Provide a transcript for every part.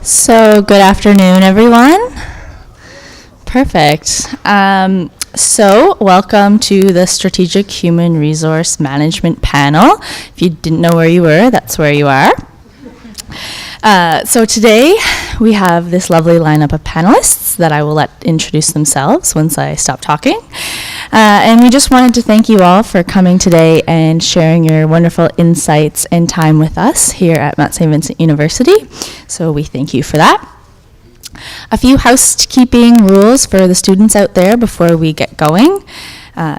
So, good afternoon, everyone. Perfect. Welcome to the Strategic Human Resource Management panel. If you didn't know where you were, that's where you are. So today we have this lovely lineup of panelists that I will let introduce themselves once I stop talking. And we just wanted to thank you all for coming today and sharing your wonderful insights and time with us here at Mount St. Vincent University. So we thank you for that. A few housekeeping rules for the students out there before we get going.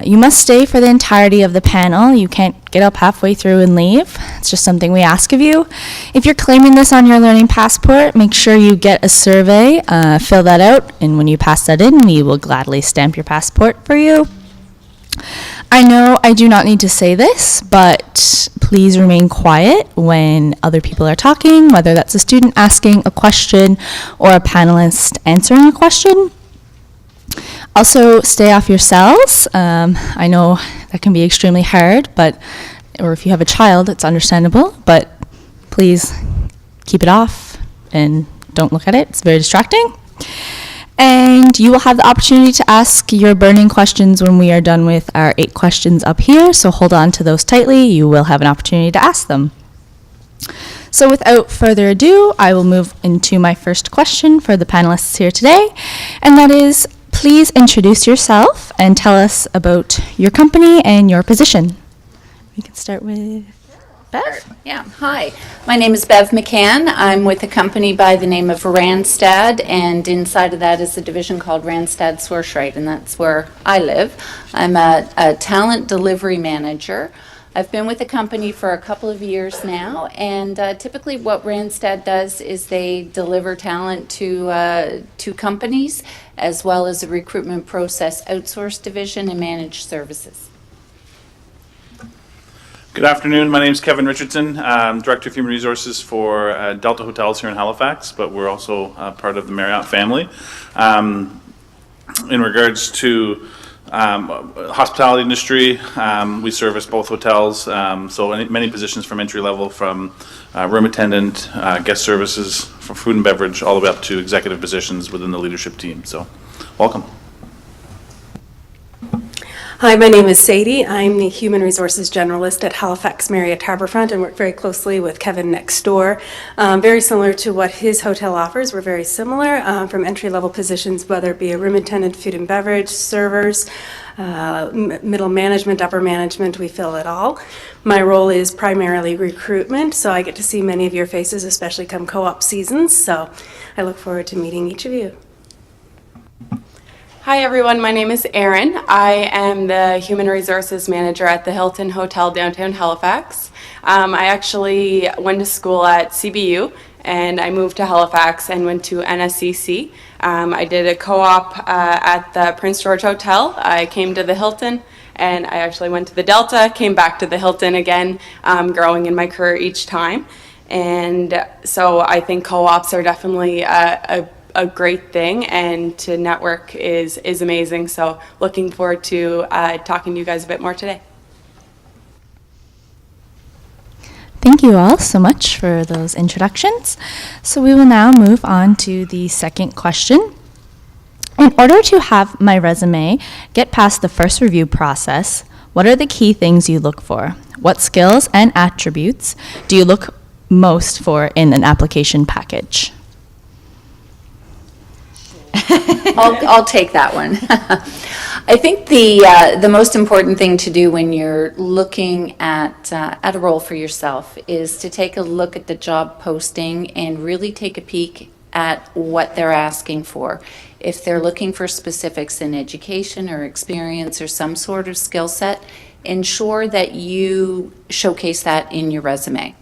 You must stay for the entirety of the panel. You can't get up halfway through and leave. It's just something we ask of you. If you're claiming this on your learning passport, make sure you get a survey, fill that out, and when you pass that in, we will gladly stamp your passport for you. I know I do not need to say this, but please remain quiet when other people are talking, whether that's a student asking a question or a panelist answering a question. Also, stay off your cells. I know that can be extremely hard, or if you have a child, it's understandable, but please keep it off and don't look at it. It's very distracting. And you will have the opportunity to ask your burning questions when we are done with our 8 questions up here, so hold on to those tightly. You will have an opportunity to ask them. So without further ado, I will move into my first question for the panelists here today, and that is, please introduce yourself and tell us about your company and your position. We can start with Bev. Yeah, hi. My name is Bev McCann. I'm with a company by the name of Randstad, and inside of that is a division called Randstad Sourceright, and that's where I live. I'm a talent delivery manager. I've been with the company for a couple of years now, and typically what Randstad does is they deliver talent to companies, as well as a recruitment process outsourced division and managed services. Good afternoon. My name is Kevin Richardson. I'm Director of Human Resources for Delta Hotels here in Halifax, but we're also part of the Marriott family. In regards to hospitality industry, we service both hotels, so many positions from entry level, from room attendant, guest services, from food and beverage, all the way up to executive positions within the leadership team. So, welcome. Hi, my name is Sadie. I'm the Human Resources Generalist at Halifax Marriott Harbourfront and work very closely with Kevin next door. Very similar to what his hotel offers. We're very similar from entry-level positions, whether it be a room attendant, food and beverage, servers, middle management, upper management, we fill it all. My role is primarily recruitment, so I get to see many of your faces, especially come co-op seasons, so I look forward to meeting each of you. Hi everyone, my name is Erin. I am the Human Resources Manager at the Hilton Hotel downtown Halifax. I actually went to school at CBU and I moved to Halifax and went to NSCC. I did a co-op at the Prince George Hotel. I came to the Hilton and I actually went to the Delta, came back to the Hilton again, growing in my career each time. And so I think co-ops are definitely a great thing, and to network is amazing. So looking forward to talking to you guys a bit more today. Thank you all so much for those introductions. So we will now move on to the second question. In order to have my resume get past the first review process, what are the key things you look for? What skills and attributes do you look most for in an application package? I'll take that one. I think the most important thing to do when you're looking at a role for yourself is to take a look at the job posting and really take a peek at what they're asking for. If they're looking for specifics in education or experience or some sort of skill set, ensure that you showcase that in your resume.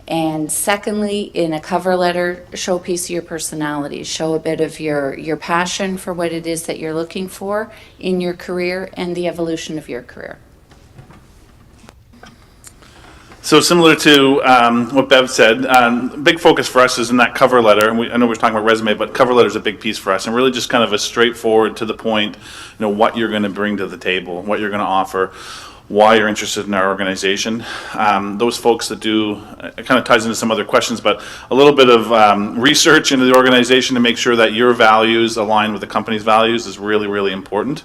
And secondly, in a cover letter, show a piece of your personality. Show a bit of your passion for what it is that you're looking for in your career and the evolution of your career. So similar to what Bev said, big focus for us is in that cover letter. And I know we're talking about resume, but cover letter is a big piece for us, and really just kind of a straightforward, to the point, what you're going to bring to the table, what you're going to offer. why you're interested in our organization. Those folks that do, it kind of ties into some other questions, but a little bit of research into the organization to make sure that your values align with the company's values is really, really important.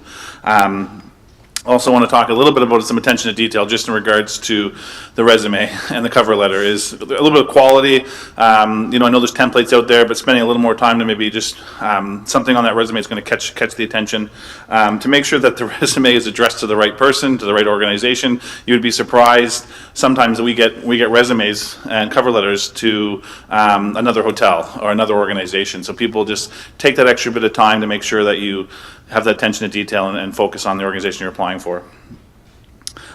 Also want to talk a little bit about some attention to detail just in regards to the resume and the cover letter is a little bit of quality. You know, I know there's templates out there, but spending a little more time to maybe just something on that resume is going to catch the attention. To make sure that the resume is addressed to the right person, to the right organization. You would be surprised. Sometimes we get resumes and cover letters to another hotel or another organization. So people just take that extra bit of time to make sure that you have that attention to detail and focus on the organization you're applying for.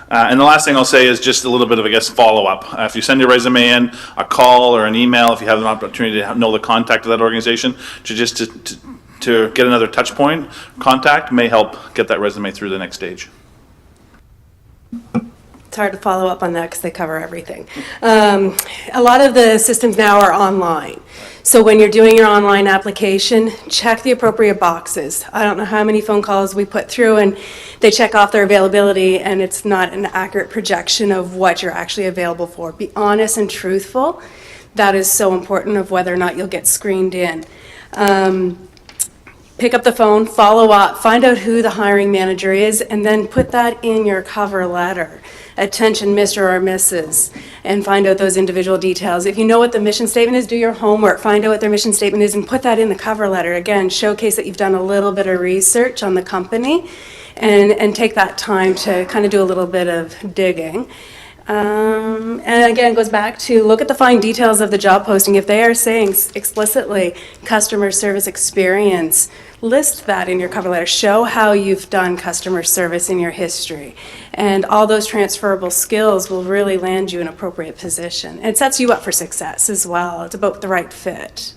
And the last thing I'll say is just a little bit of, I guess, follow-up. If you send your resume in, a call or an email, if you have an opportunity to know the contact of that organization, to get another touch point, contact may help get that resume through the next stage. It's hard to follow up on that because they cover everything. A lot of the systems now are online. So when you're doing your online application, check the appropriate boxes. I don't know how many phone calls we put through and they check off their availability and it's not an accurate projection of what you're actually available for. Be honest and truthful. That is so important of whether or not you'll get screened in. Pick up the phone, follow up, find out who the hiring manager is, and then put that in your cover letter. Attention, Mr. or Mrs., and find out those individual details. If you know what the mission statement is, do your homework, find out what their mission statement is, and put that in the cover letter. Again, showcase that you've done a little bit of research on the company, and take that time to kind of do a little bit of digging. And again, it goes back to look at the fine details of the job posting. If they are saying explicitly customer service experience, list that in your cover letter. Show how you've done customer service in your history. And all those transferable skills will really land you in an appropriate position. It sets you up for success as well. It's about the right fit.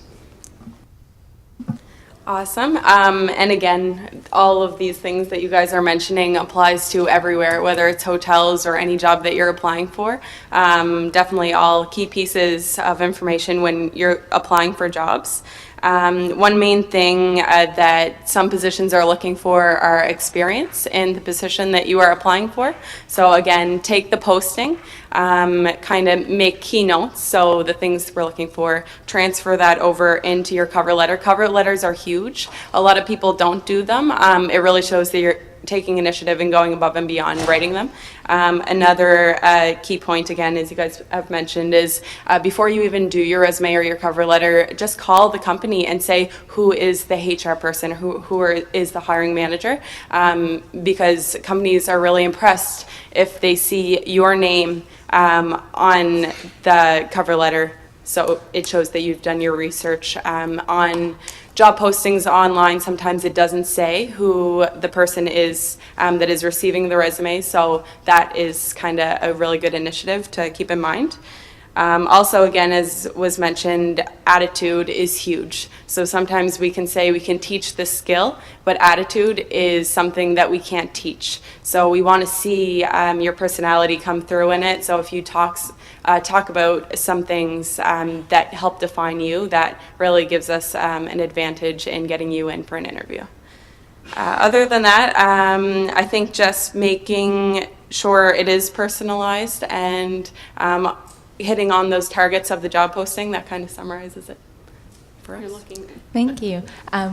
Awesome. And again, all of these things that you guys are mentioning applies to everywhere, whether it's hotels or any job that you're applying for. Definitely all key pieces of information when you're applying for jobs. One main thing that some positions are looking for are experience in the position that you are applying for. So again, take the posting, kind of make key notes. So the things we're looking for, transfer that over into your cover letter. Cover letters are huge. A lot of people don't do them. It really shows that you're taking initiative and going above and beyond writing them. Another key point, again, as you guys have mentioned, is before you even do your resume or your cover letter, just call the company and say who is the HR person, who is the hiring manager, because companies are really impressed if they see your name on the cover letter. So it shows that you've done your research. On job postings online, sometimes it doesn't say who the person is that is receiving the resume, so that is kind of a really good initiative to keep in mind. Also, again, as was mentioned, attitude is huge. So sometimes we can say we can teach this skill, but attitude is something that we can't teach. So we want to see your personality come through in it. So if you talk about some things that help define you, that really gives us an advantage in getting you in for an interview. Other than that, I think just making sure it is personalized and hitting on those targets of the job posting, that kind of summarizes it for us. Thank you.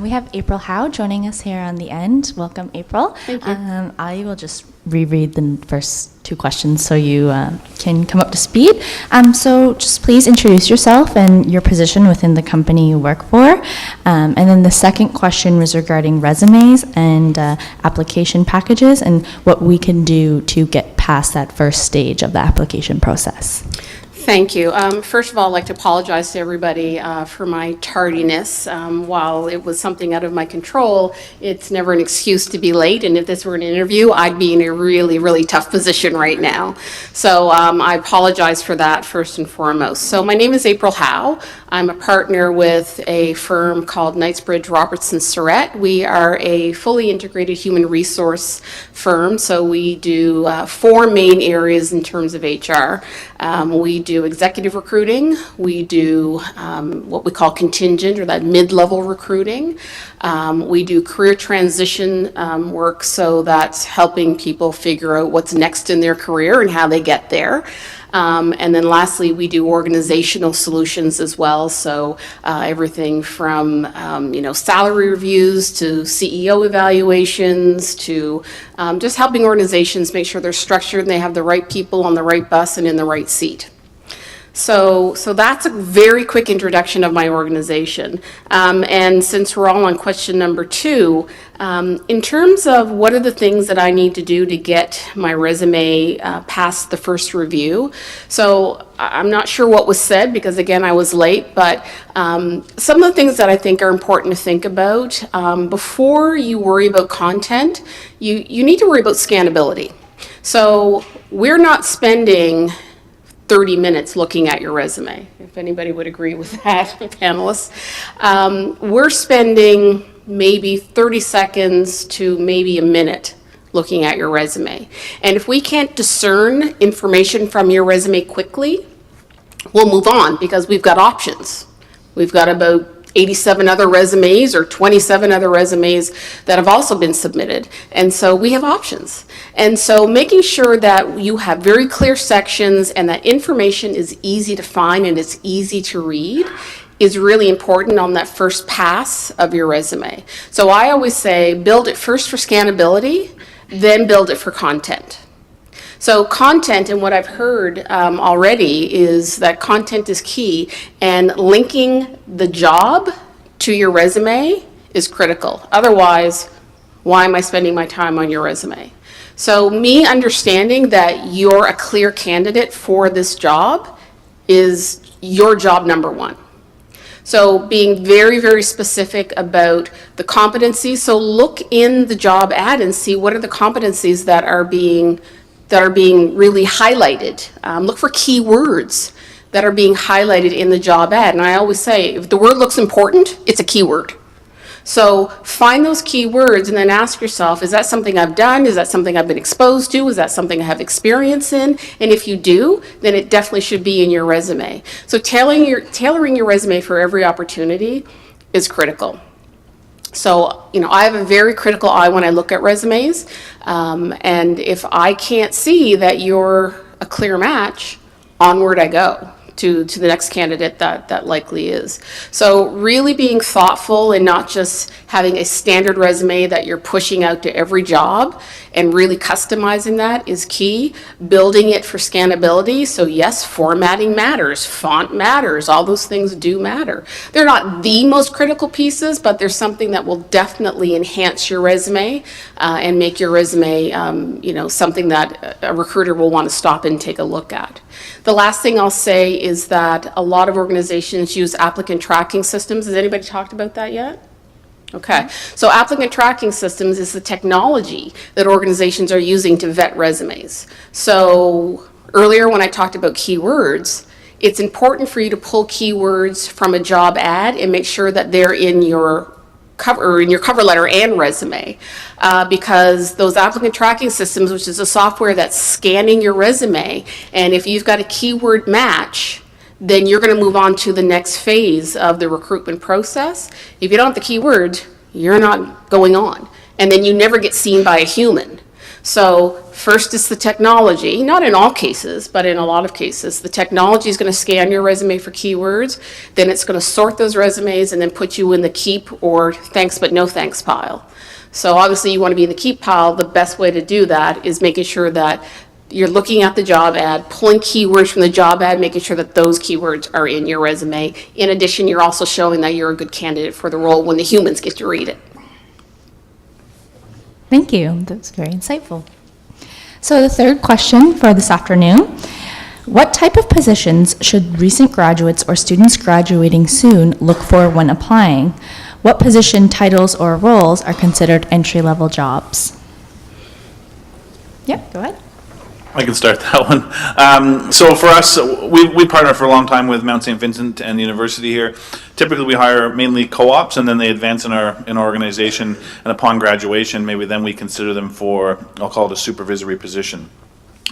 We have April Howe joining us here on the end. Welcome, April. Thank you. I will just reread the first two questions so you can come up to speed. So just please introduce yourself and your position within the company you work for. And then the second question was regarding resumes and application packages and what we can do to get past that first stage of the application process. Thank you. First of all, I'd like to apologize to everybody for my tardiness. While it was something out of my control, it's never an excuse to be late. And if this were an interview, I'd be in a really, really tough position right now. So I apologize for that first and foremost. So my name is April Howe. I'm a partner with a firm called Knightsbridge Robertson Surrett. We are a fully integrated human resource firm. So we do 4 main areas in terms of HR. We do do executive recruiting. We do what we call contingent, or that mid-level recruiting. We do career transition work, so that's helping people figure out what's next in their career and how they get there. And then lastly, we do organizational solutions as well. So everything from salary reviews to CEO evaluations to just helping organizations make sure they're structured and they have the right people on the right bus and in the right seat. So that's a very quick introduction of my organization. And since we're all on question number 2, in terms of what are the things that I need to do to get my resume past the first review. So I'm not sure what was said because, again, I was late, but some of the things that I think are important to think about before you worry about content, you need to worry about scannability. So we're not spending 30 minutes looking at your resume, if anybody would agree with that, panelists. We're spending maybe 30 seconds to maybe a minute looking at your resume. And if we can't discern information from your resume quickly, we'll move on because we've got options. We've got about 87 other resumes or 27 other resumes that have also been submitted. And so we have options. And so making sure that you have very clear sections and that information is easy to find and it's easy to read is really important on that first pass of your resume. So I always say build it first for scannability, then build it for content. So content, and what I've heard already, is that content is key, and linking the job to your resume is critical. Otherwise, why am I spending my time on your resume? So me understanding that you're a clear candidate for this job is your job number 1. So being very, very specific about the competencies. So look in the job ad and see what are the competencies that are being really highlighted. Look for keywords that are being highlighted in the job ad. And I always say, if the word looks important, it's a keyword. So find those keywords and then ask yourself, is that something I've done? Is that something I've been exposed to? Is that something I have experience in? And if you do, then it definitely should be in your resume. So tailoring your resume for every opportunity is critical. So, I have a very critical eye when I look at resumes, and if I can't see that you're a clear match, onward I go to the next candidate that likely is. So really being thoughtful and not just having a standard resume that you're pushing out to every job, and really customizing that is key. Building it for scannability. So yes, formatting matters, font matters, all those things do matter. They're not the most critical pieces, but there's something that will definitely enhance your resume and make your resume something that a recruiter will want to stop and take a look at. The last thing I'll say is that a lot of organizations use applicant tracking systems. Has anybody talked about that yet? Okay, so applicant tracking systems is the technology that organizations are using to vet resumes. So earlier when I talked about keywords, it's important for you to pull keywords from a job ad and make sure that they're in your cover letter and resume, because those applicant tracking systems, which is a software that's scanning your resume, and if you've got a keyword match, then you're going to move on to the next phase of the recruitment process. If you don't have the keyword, you're not going on, and then you never get seen by a human. So first is the technology, not in all cases, but in a lot of cases. The technology is going to scan your resume for keywords, then it's going to sort those resumes and then put you in the keep or thanks but no thanks pile. So obviously you want to be in the keep pile. The best way to do that is making sure that you're looking at the job ad, pulling keywords from the job ad, making sure that those keywords are in your resume. In addition, you're also showing that you're a good candidate for the role when the humans get to read it. Thank you. That's very insightful. So the third question for this afternoon, what type of positions should recent graduates or students graduating soon look for when applying? What position titles or roles are considered entry-level jobs? Yep, go ahead. I can start that one. So for us, we partner for a long time with Mount St. Vincent and the university here. Typically, we hire mainly co-ops, and then they advance in our organization. And upon graduation, maybe then we consider them for, I'll call it a supervisory position.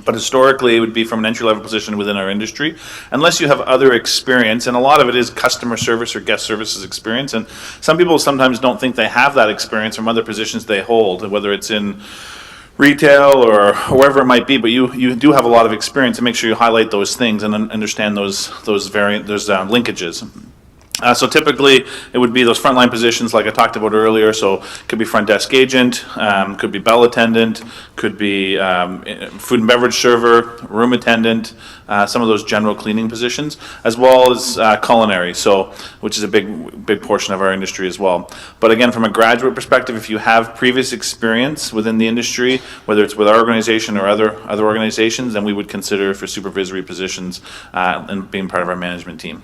But historically, it would be from an entry-level position within our industry, unless you have other experience, and a lot of it is customer service or guest services experience. And some people sometimes don't think they have that experience from other positions they hold, whether it's in retail or wherever it might be. But you do have a lot of experience, and make sure you highlight those things and understand those linkages. So typically, it would be those frontline positions like I talked about earlier. So it could be front desk agent, could be bell attendant, could be food and beverage server, room attendant, some of those general cleaning positions, as well as culinary, so which is a big portion of our industry as well. But again, from a graduate perspective, if you have previous experience within the industry, whether it's with our organization or other organizations, then we would consider for supervisory positions and being part of our management team.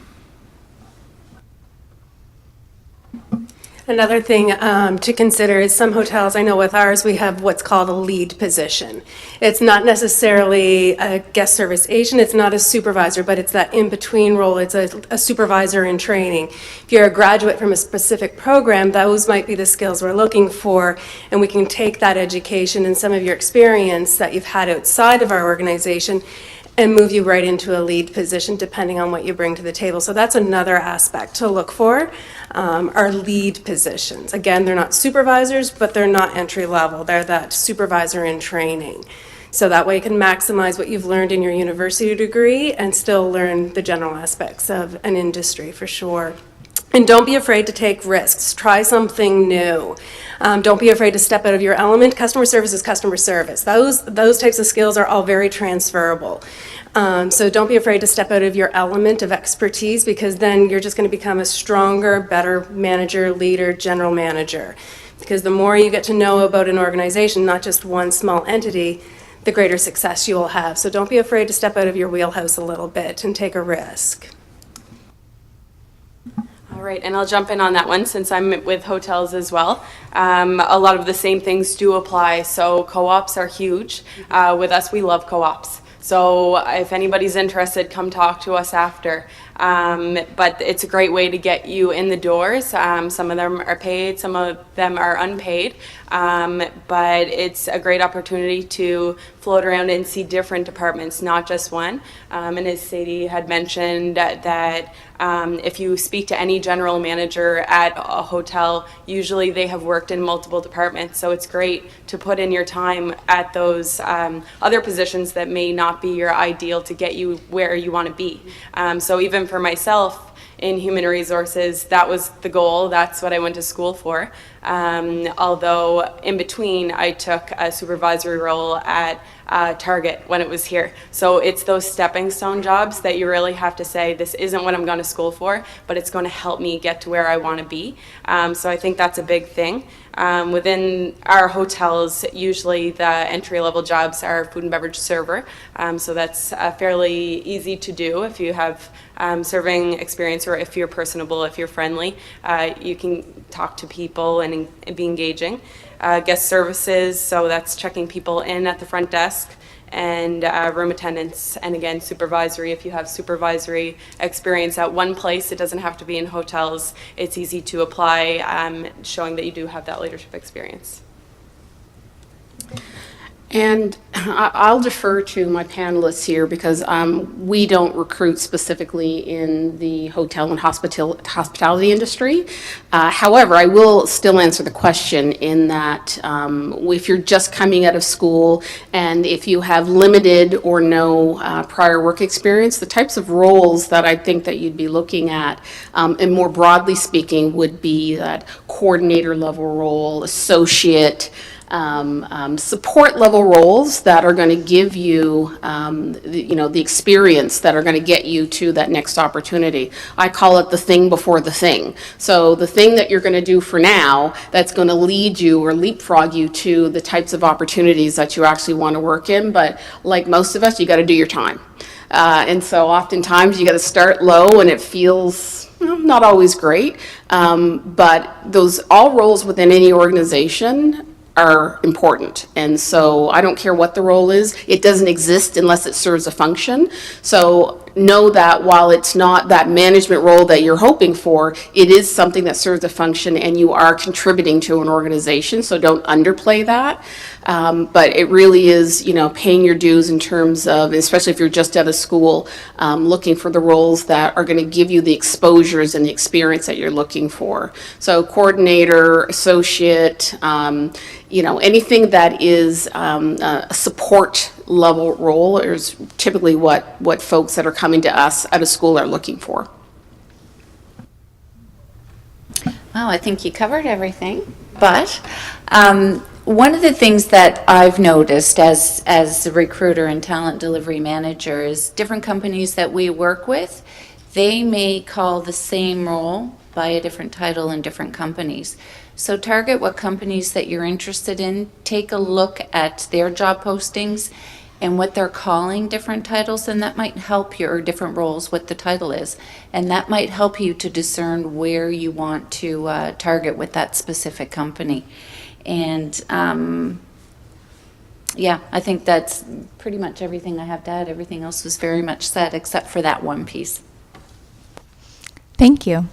Another thing to consider is some hotels, I know with ours, we have what's called a lead position. It's not necessarily a guest service agent, it's not a supervisor, but it's that in-between role. It's a supervisor in training. If you're a graduate from a specific program, those might be the skills we're looking for, and we can take that education and some of your experience that you've had outside of our organization and move you right into a lead position depending on what you bring to the table. So that's another aspect to look for, are lead positions. Again, they're not supervisors, but they're not entry level. They're that supervisor in training. So that way you can maximize what you've learned in your university degree and still learn the general aspects of an industry for sure. And don't be afraid to take risks. Try something new. Don't be afraid to step out of your element. Customer service is customer service. Those types of skills are all very transferable. So don't be afraid to step out of your element of expertise, because then you're just going to become a stronger, better manager, leader, general manager. Because the more you get to know about an organization, not just one small entity, the greater success you will have. So don't be afraid to step out of your wheelhouse a little bit and take a risk. All right, and I'll jump in on that one since I'm with hotels as well. A lot of the same things do apply. So co-ops are huge. With us, we love co-ops. So if anybody's interested, come talk to us after. But it's a great way to get you in the doors. Some of them are paid, some of them are unpaid. But it's a great opportunity to float around and see different departments, not just one. And as Sadie had mentioned, that if you speak to any general manager at a hotel, usually they have worked in multiple departments. So it's great to put in your time at those other positions that may not be your ideal to get you where you want to be. So even for myself, in human resources, that was the goal. That's what I went to school for. Although in between, I took a supervisory role at Target when it was here. So it's those stepping stone jobs that you really have to say, this isn't what I'm going to school for, but it's going to help me get to where I want to be. So I think that's a big thing. Within our hotels, usually the entry-level jobs are food and beverage server. So that's fairly easy to do if you have serving experience, or if you're personable, if you're friendly. You can talk to people and be engaging. Guest services, so that's checking people in at the front desk, and room attendants, and again, supervisory. If you have supervisory experience at one place, it doesn't have to be in hotels. It's easy to apply, showing that you do have that leadership experience. And I'll defer to my panelists here because we don't recruit specifically in the hotel and hospitality industry. However, I will still answer the question in that if you're just coming out of school and if you have limited or no prior work experience, the types of roles that I think that you'd be looking at, and more broadly speaking, would be that coordinator level role, associate, support level roles that are going to give you, the experience that are going to get you to that next opportunity. I call it the thing before the thing. So the thing that you're going to do for now that's going to lead you or leapfrog you to the types of opportunities that you actually want to work in. But like most of us, you got to do your time. And so oftentimes you got to start low and it feels not always great. But those all roles within any organization are important. And so I don't care what the role is, it doesn't exist unless it serves a function. So know that while it's not that management role that you're hoping for, it is something that serves a function and you are contributing to an organization, so don't underplay that. But it really is, paying your dues in terms of, especially if you're just out of school, looking for the roles that are going to give you the exposures and the experience that you're looking for. So coordinator, associate, anything that is a support level role is typically what folks that are coming to us out of school are looking for. Wow, I think you covered everything. But one of the things that I've noticed as a recruiter and talent delivery manager is different companies that we work with, they may call the same role by a different title in different companies. So target what companies that you're interested in, take a look at their job postings and what they're calling different titles, and that might help you, or different roles, what the title is. And that might help you to discern where you want to target with that specific company. And yeah, I think that's pretty much everything I have to add. Everything else was very much said, except for that one piece. Thank you.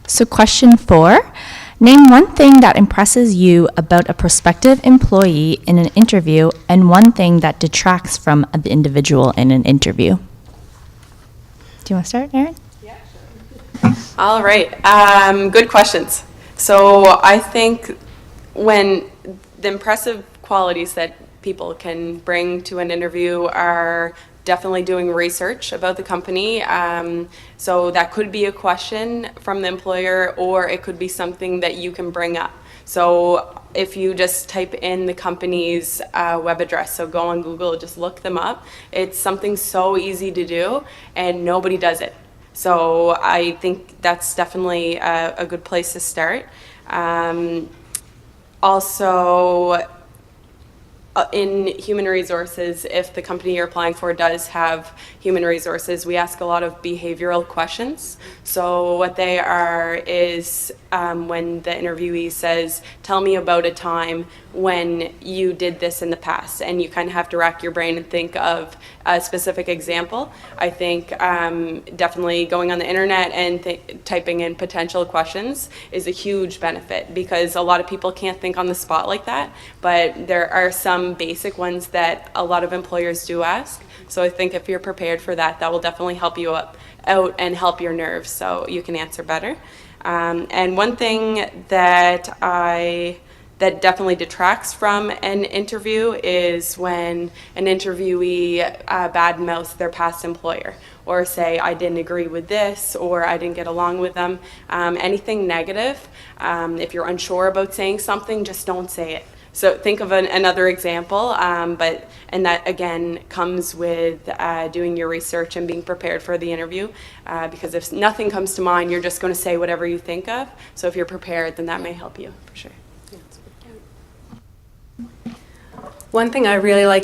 So question 4, name one thing that impresses you about a prospective employee in an interview and one thing that detracts from the individual in an interview. Do you want to start, Erin? Yeah, sure. All right. Good questions. So I think when the impressive qualities that people can bring to an interview are definitely doing research about the company. So that could be a question from the employer, or it could be something that you can bring up. So if you just type in the company's web address, so go on Google, just look them up. It's something so easy to do, and nobody does it. So I think that's definitely a good place to start. Also, in human resources, if the company you're applying for does have human resources, we ask a lot of behavioral questions. So what they are is when the interviewee says, tell me about a time when you did this in the past, and you kind of have to rack your brain and think of a specific example. I think definitely going on the internet and typing in potential questions is a huge benefit, because a lot of people can't think on the spot like that, but there are some basic ones that a lot of employers do ask. So I think if you're prepared for that, that will definitely help you out and help your nerves so you can answer better. And one thing that definitely detracts from an interview is when an interviewee badmouths their past employer, or say, I didn't agree with this, or I didn't get along with them. Anything negative, if you're unsure about saying something, just don't say it. So think of another example, and that again comes with doing your research and being prepared for the interview, because if nothing comes to mind, you're just going to say whatever you think of. So if you're prepared, then that may help you for sure. One thing I really like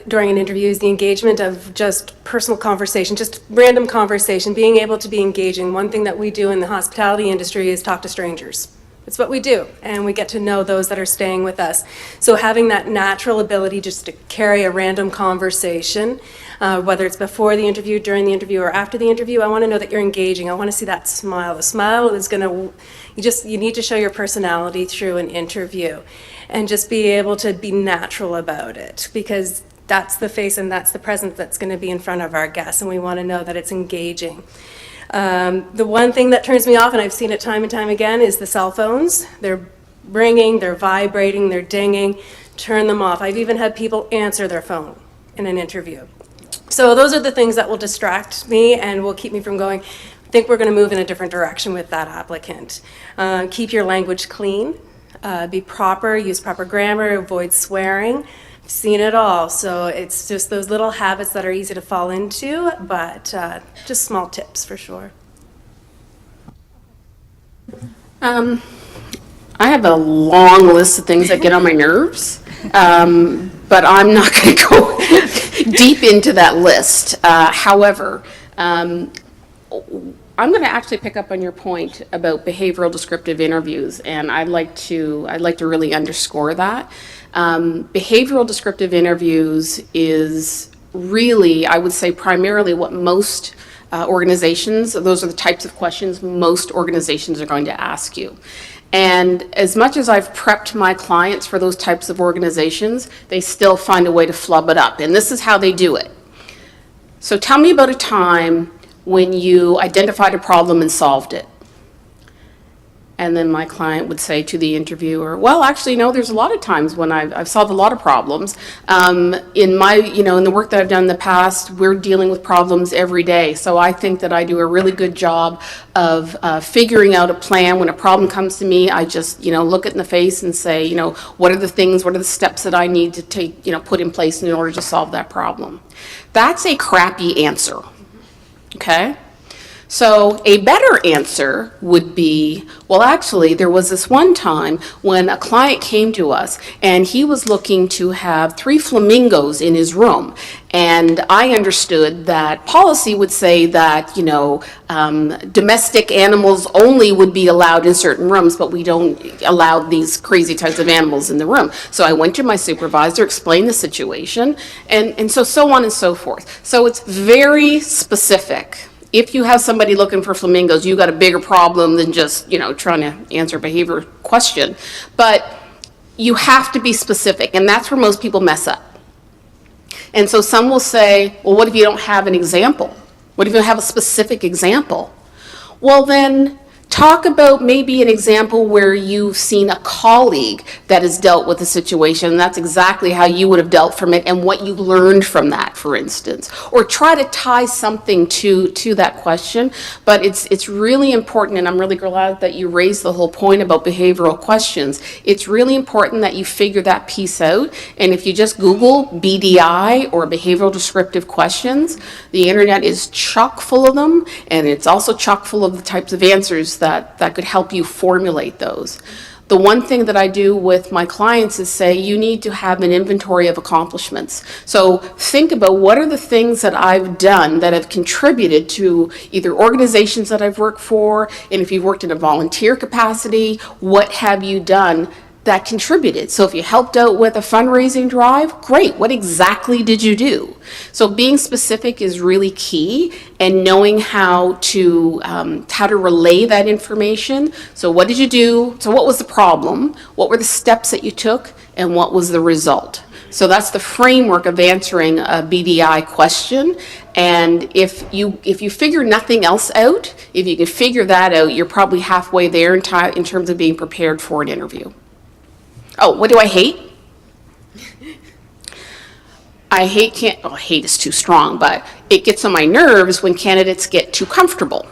during an interview is the engagement of just personal conversation, just random conversation, being able to be engaging. One thing that we do in the hospitality industry is talk to strangers. It's what we do, and we get to know those that are staying with us. So having that natural ability just to carry a random conversation, whether it's before the interview, during the interview, or after the interview, I want to know that you're engaging. I want to see that smile. The smile is going to, you need to show your personality through an interview and just be able to be natural about it, because that's the face and that's the presence that's going to be in front of our guests, and we want to know that it's engaging. The one thing that turns me off, and I've seen it time and time again, is the cell phones. They're ringing, they're vibrating, they're dinging. Turn them off. I've even had people answer their phone in an interview. So those are the things that will distract me and will keep me from going, I think we're going to move in a different direction with that applicant. Keep your language clean, be proper, use proper grammar, avoid swearing. I've seen it all, so it's just those little habits that are easy to fall into, but just small tips for sure. I have a long list of things that get on my nerves, but I'm not going to go deep into that list. However, I'm going to actually pick up on your point about behavioral descriptive interviews, and I'd like to really underscore that. Behavioral descriptive interviews is really, I would say primarily what most organizations, those are the types of questions most organizations are going to ask you. And as much as I've prepped my clients for those types of organizations, they still find a way to flub it up. And this is how they do it. So tell me about a time when you identified a problem and solved it. And then my client would say to the interviewer, well, actually, no, there's a lot of times when I've solved a lot of problems. In my, in the work that I've done in the past, we're dealing with problems every day. So I think that I do a really good job of figuring out a plan. When a problem comes to me, I just, look it in the face and say, what are the things, what are the steps that I need to take, put in place in order to solve that problem. That's a crappy answer, okay? So a better answer would be, well, actually, there was this one time when a client came to us and he was looking to have 3 flamingos in his room. And I understood that policy would say that, domestic animals only would be allowed in certain rooms, but we don't allow these crazy types of animals in the room. So I went to my supervisor, explained the situation, and so on and so forth. So it's very specific. If you have somebody looking for flamingos, you got a bigger problem than just, trying to answer a behavior question. But you have to be specific, and that's where most people mess up. And so some will say, well, what if you don't have an example? What if you don't have a specific example? Well, then talk about maybe an example where you've seen a colleague that has dealt with a situation, and that's exactly how you would have dealt from it and what you learned from that, for instance. Or try to tie something to that question. But it's really important, and I'm really glad that you raised the whole point about behavioral questions. It's really important that you figure that piece out. And if you just Google BDI or behavioral descriptive questions, the internet is chock full of them, and it's also chock full of the types of answers that could help you formulate those. The one thing that I do with my clients is say you need to have an inventory of accomplishments. So think about what are the things that I've done that have contributed to either organizations that I've worked for, and if you've worked in a volunteer capacity, what have you done that contributed? So if you helped out with a fundraising drive, great. What exactly did you do? So being specific is really key, and knowing how to relay that information. So what did you do? So what was the problem? What were the steps that you took? And what was the result? So that's the framework of answering a BDI question. And if you figure nothing else out, if you can figure that out, you're probably halfway there in terms of being prepared for an interview. Oh, what do I hate? Hate is too strong, but it gets on my nerves when candidates get too comfortable.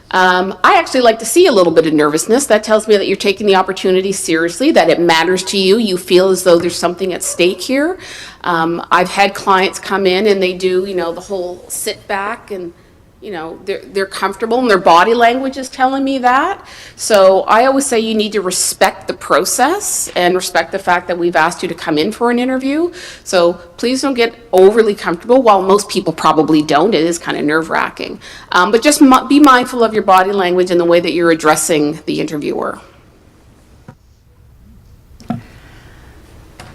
I actually like to see a little bit of nervousness. That tells me that you're taking the opportunity seriously, that it matters to you. You feel as though there's something at stake here. I've had clients come in and they do, the whole sit back and they're comfortable, and their body language is telling me that. So I always say you need to respect the process and respect the fact that we've asked you to come in for an interview. So please don't get overly comfortable. While most people probably don't, it is kind of nerve-wracking. But just be mindful of your body language and the way that you're addressing the interviewer.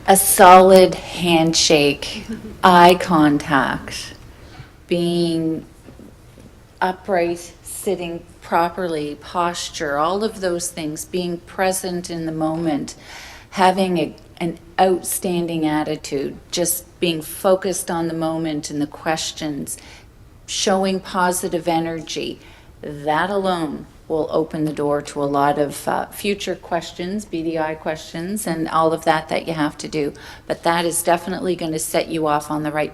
A solid handshake, eye contact, being upright, sitting properly, posture, all of those things, being present in the moment, having an outstanding attitude, just being focused on the moment and the questions, showing positive energy, that alone will open the door to a lot of future questions, BDI questions, and all of that you have to do. But that is definitely going to set you off on the right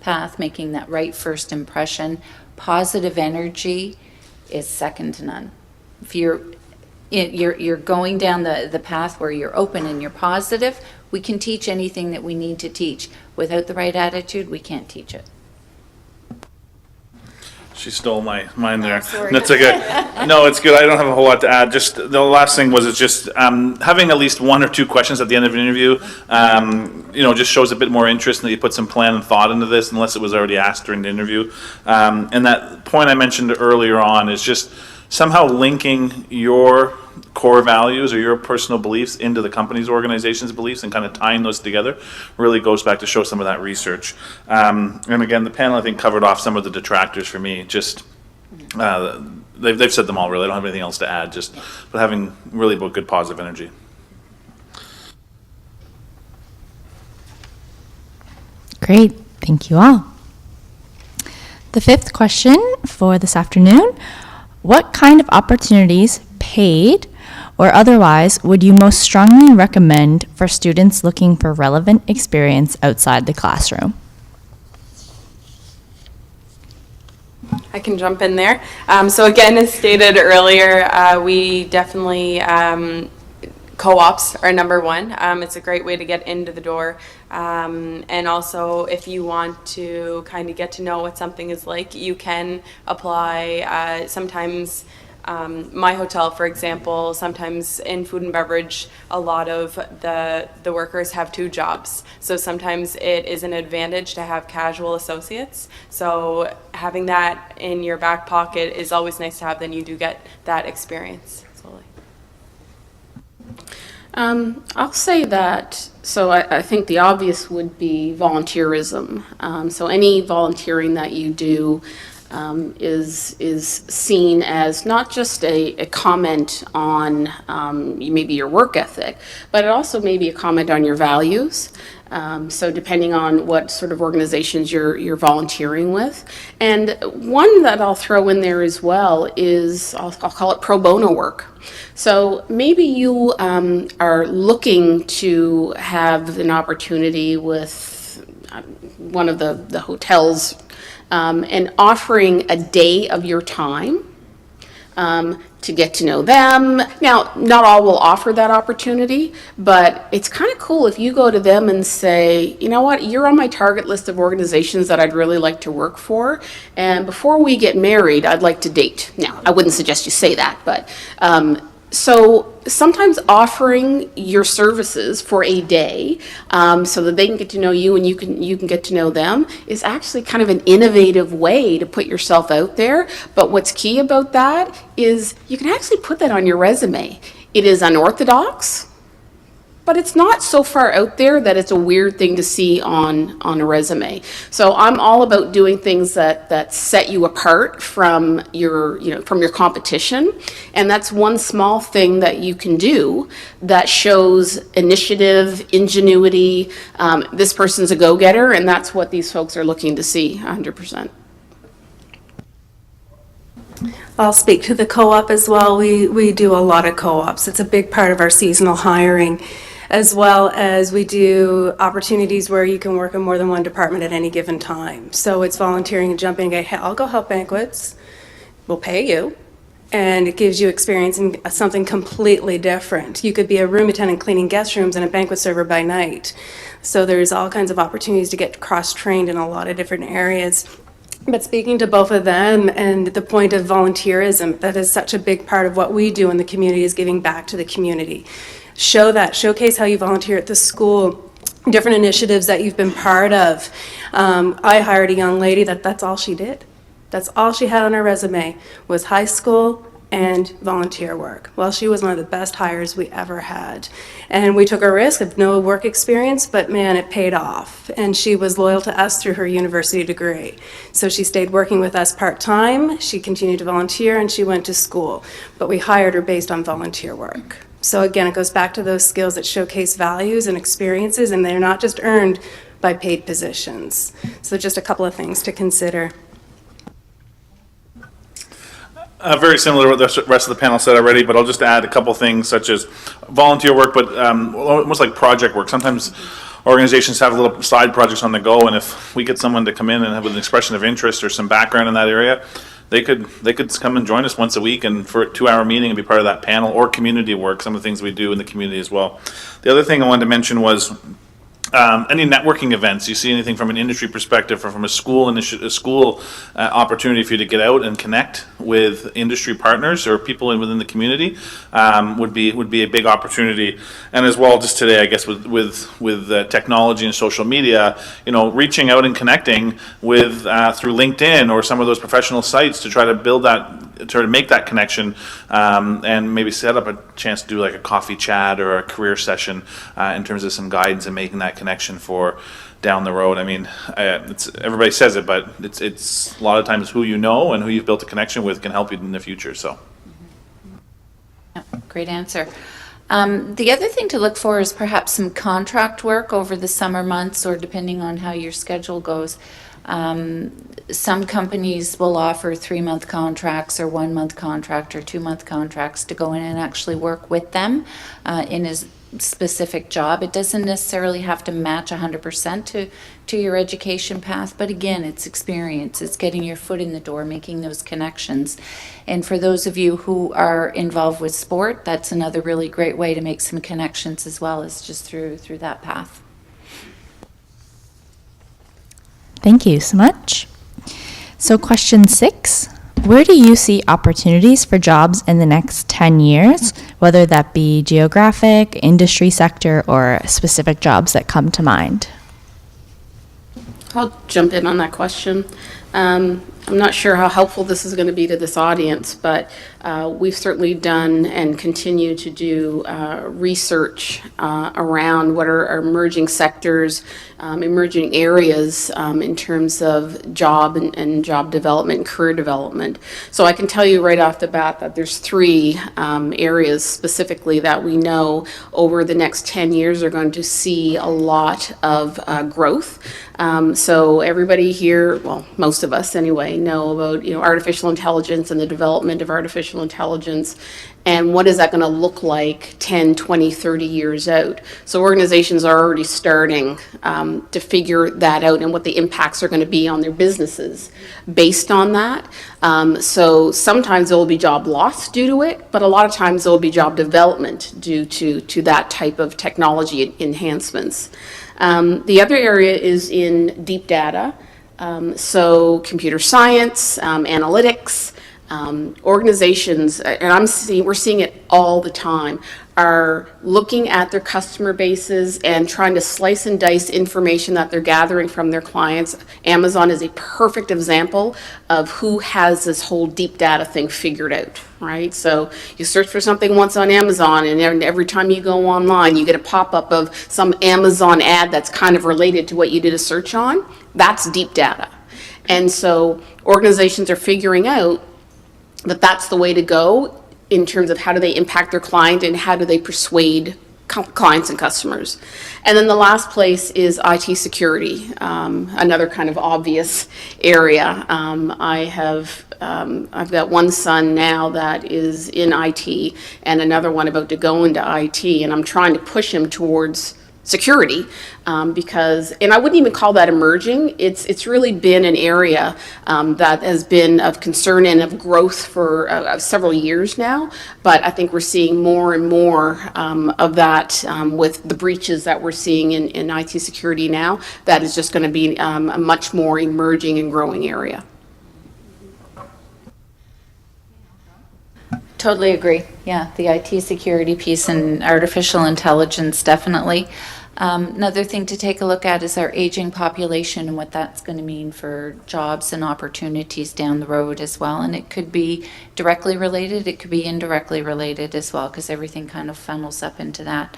path, making that right first impression. Positive energy is second to none. If you're going down the path where you're open and you're positive, we can teach anything that we need to teach. Without the right attitude, we can't teach it. She stole mine there. That's okay. No, it's good. I don't have a whole lot to add. Just the last thing was just having at least 1 or 2 questions at the end of an interview. Just shows a bit more interest, and that you put some plan and thought into this, unless it was already asked during the interview. And that point I mentioned earlier on is just somehow linking your core values or your personal beliefs into the company's organization's beliefs and kind of tying those together really goes back to show some of that research. And again, the panel, I think, covered off some of the detractors for me. Just they've said them all, really. I don't have anything else to add, but having really good positive energy. Great. Thank you all. The fifth question for this afternoon: what kind of opportunities, paid or otherwise, would you most strongly recommend for students looking for relevant experience outside the classroom? I can jump in there. So again, as stated earlier, we definitely, co-ops are number one. It's a great way to get into the door. And also, if you want to kind of get to know what something is like, you can apply. Sometimes my hotel, for example, sometimes in food and beverage, a lot of the workers have two jobs. So sometimes it is an advantage to have casual associates. So having that in your back pocket is always nice to have, then you do get that experience. I'll say that, so I think the obvious would be volunteerism. So any volunteering that you do is seen as not just a comment on maybe your work ethic, but it also may be a comment on your values. So depending on what sort of organizations you're volunteering with. And one that I'll throw in there as well is, I'll call it pro bono work. So maybe you are looking to have an opportunity with one of the hotels and offering a day of your time to get to know them. Now, not all will offer that opportunity, but it's kind of cool if you go to them and say, you know what, you're on my target list of organizations that I'd really like to work for, and before we get married, I'd like to date. Now, I wouldn't suggest you say that, but so sometimes offering your services for a day so that they can get to know you and you can get to know them is actually kind of an innovative way to put yourself out there. But what's key about that is you can actually put that on your resume. It is unorthodox, but it's not so far out there that it's a weird thing to see on a resume. So I'm all about doing things that set you apart from your competition. And that's one small thing that you can do that shows initiative, ingenuity. This person's a go-getter, and that's what these folks are looking to see 100%. I'll speak to the co-op as well. We do a lot of co-ops. It's a big part of our seasonal hiring, as well as we do opportunities where you can work in more than one department at any given time. So it's volunteering and jumping in, hey, I'll go help banquets, we'll pay you, and it gives you experience in something completely different. You could be a room attendant cleaning guest rooms and a banquet server by night. So there's all kinds of opportunities to get cross-trained in a lot of different areas. But speaking to both of them and the point of volunteerism, that is such a big part of what we do in the community, is giving back to the community. Showcase how you volunteer at the school, different initiatives that you've been part of. I hired a young lady that's all she did. That's all she had on her resume was high school and volunteer work. Well, she was one of the best hires we ever had. And we took a risk of no work experience, but man, it paid off. And she was loyal to us through her university degree. So she stayed working with us part-time, she continued to volunteer, and she went to school. But we hired her based on volunteer work. So again, it goes back to those skills that showcase values and experiences, and they're not just earned by paid positions. So just a couple of things to consider. Very similar to what the rest of the panel said already, but I'll just add a couple things such as volunteer work, but almost like project work. Sometimes organizations have little side projects on the go, and if we get someone to come in and have an expression of interest or some background in that area, they could come and join us once a week and for a 2-hour meeting and be part of that panel, or community work, some of the things we do in the community as well. The other thing I wanted to mention was any networking events. You see anything from an industry perspective or from a school opportunity for you to get out and connect with industry partners or people within the community would be a big opportunity. And as well, just today, I guess with technology and social media, reaching out and connecting with through LinkedIn or some of those professional sites to try to build that to make that connection, and maybe set up a chance to do like a coffee chat or a career session in terms of some guidance and making that connection for down the road. I mean, everybody says it, but it's a lot of times who you know and who you've built a connection with can help you in the future. So, Great answer. The other thing to look for is perhaps some contract work over the summer months, or depending on how your schedule goes. Some companies will offer 3-month contracts or 1-month contract or 2-month contracts to go in and actually work with them in a specific job. It doesn't necessarily have to match 100% to your education path, but again, it's experience. It's getting your foot in the door, making those connections. And for those of you who are involved with sport, that's another really great way to make some connections as well, as just through that path. Thank you so much. So question 6, where do you see opportunities for jobs in the next 10 years, whether that be geographic, industry sector, or specific jobs that come to mind? I'll jump in on that question. I'm not sure how helpful this is going to be to this audience, but we've certainly done and continue to do research around what are our emerging sectors, emerging areas in terms of job and job development and career development. So I can tell you right off the bat that there's 3 areas specifically that we know over the next 10 years are going to see a lot of growth. So everybody here, well, most of us anyway, know about artificial intelligence and the development of artificial intelligence, and what is that going to look like 10, 20, 30 years out. So organizations are already starting to figure that out and what the impacts are going to be on their businesses based on that. So sometimes there will be job loss due to it, but a lot of times there will be job development due to that type of technology enhancements. The other area is in deep data. So computer science, analytics, organizations, and we're seeing it all the time, are looking at their customer bases and trying to slice and dice information that they're gathering from their clients. Amazon is a perfect example of who has this whole deep data thing figured out, right? So you search for something once on Amazon, and every time you go online, you get a pop-up of some Amazon ad that's kind of related to what you did a search on. That's deep data. And so organizations are figuring out that that's the way to go in terms of how do they impact their client and how do they persuade clients and customers. And then the last place is IT security, another kind of obvious area. I've got one son now that is in IT and another one about to go into IT, and I'm trying to push him towards security because, and I wouldn't even call that emerging. It's really been an area that has been of concern and of growth for several years now, but I think we're seeing more and more of that with the breaches that we're seeing in IT security now. That is just going to be a much more emerging and growing area. Totally agree. Yeah, the IT security piece and artificial intelligence, definitely. Another thing to take a look at is our aging population and what that's going to mean for jobs and opportunities down the road as well. And it could be directly related, it could be indirectly related as well, because everything kind of funnels up into that.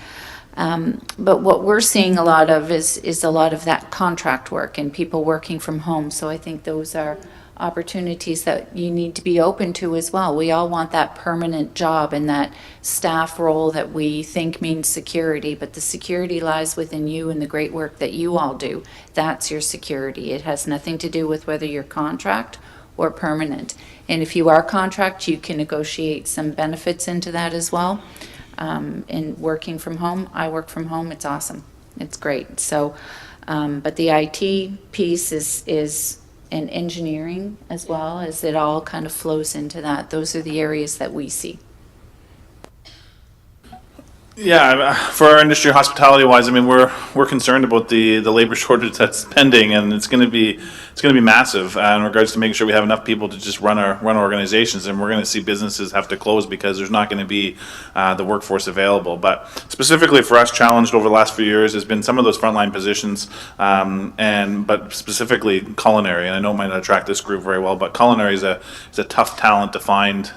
But what we're seeing a lot of is a lot of that contract work and people working from home. So I think those are opportunities that you need to be open to as well. We all want that permanent job and that staff role that we think means security, but the security lies within you and the great work that you all do. That's your security. It has nothing to do with whether you're contract or permanent. And if you are contract, you can negotiate some benefits into that as well. In working from home, I work from home, it's awesome. It's great. So, but the IT piece is and engineering as well, as it all kind of flows into that. Those are the areas that we see. Yeah, for our industry, hospitality-wise, I mean, we're concerned about the labor shortage that's pending, and it's going to be massive in regards to making sure we have enough people to just run our organizations, and we're going to see businesses have to close because there's not going to be the workforce available. But specifically for us, challenged over the last few years has been some of those frontline positions, but specifically culinary. And I know it might not attract this group very well, but culinary is a tough talent to find.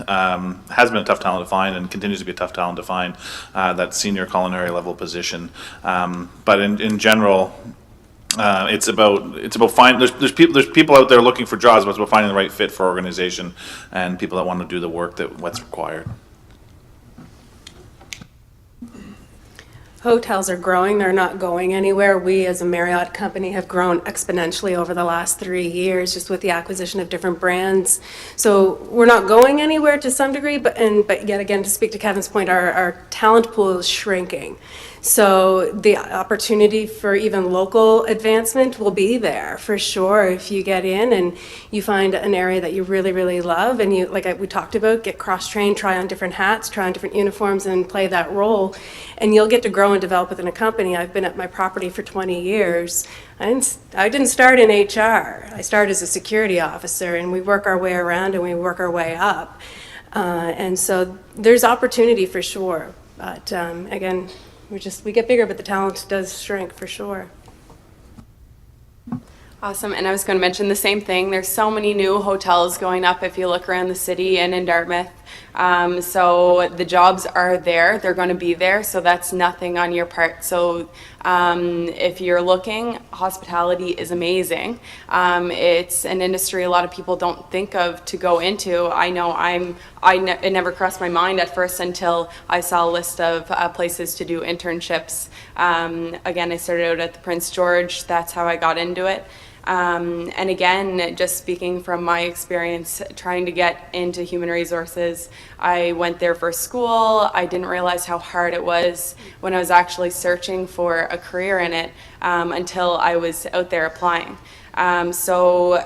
Has been a tough talent to find, and continues to be a tough talent to find. That senior culinary level position, but in general, it's about finding. There's people out there looking for jobs, but it's about finding the right fit for organization and people that want to do the work what's required. Hotels are growing, they're not going anywhere. We, as a Marriott company, have grown exponentially over the last 3 years, just with the acquisition of different brands. So we're not going anywhere to some degree, but yet again, to speak to Kevin's point, our talent pool is shrinking. So the opportunity for even local advancement will be there for sure if you get in and you find an area that you really, really love, and you, like we talked about, get cross-trained, try on different hats, try on different uniforms and play that role, and you'll get to grow and develop within a company. I've been at my property for 20 years. I didn't start in HR. I started as a security officer, and we work our way around and we work our way up. And so there's opportunity for sure. But again, we get bigger, but the talent does shrink for sure. Awesome, and I was going to mention the same thing. There's so many new hotels going up if you look around the city and in Dartmouth. So the jobs are there, they're going to be there, so that's nothing on your part. So if you're looking, hospitality is amazing. It's an industry a lot of people don't think of to go into. I know it never crossed my mind at first until I saw a list of places to do internships. Again, I started out at the Prince George, that's how I got into it. And again, just speaking from my experience trying to get into human resources, I went there for school. I didn't realize how hard it was when I was actually searching for a career in it until I was out there applying. So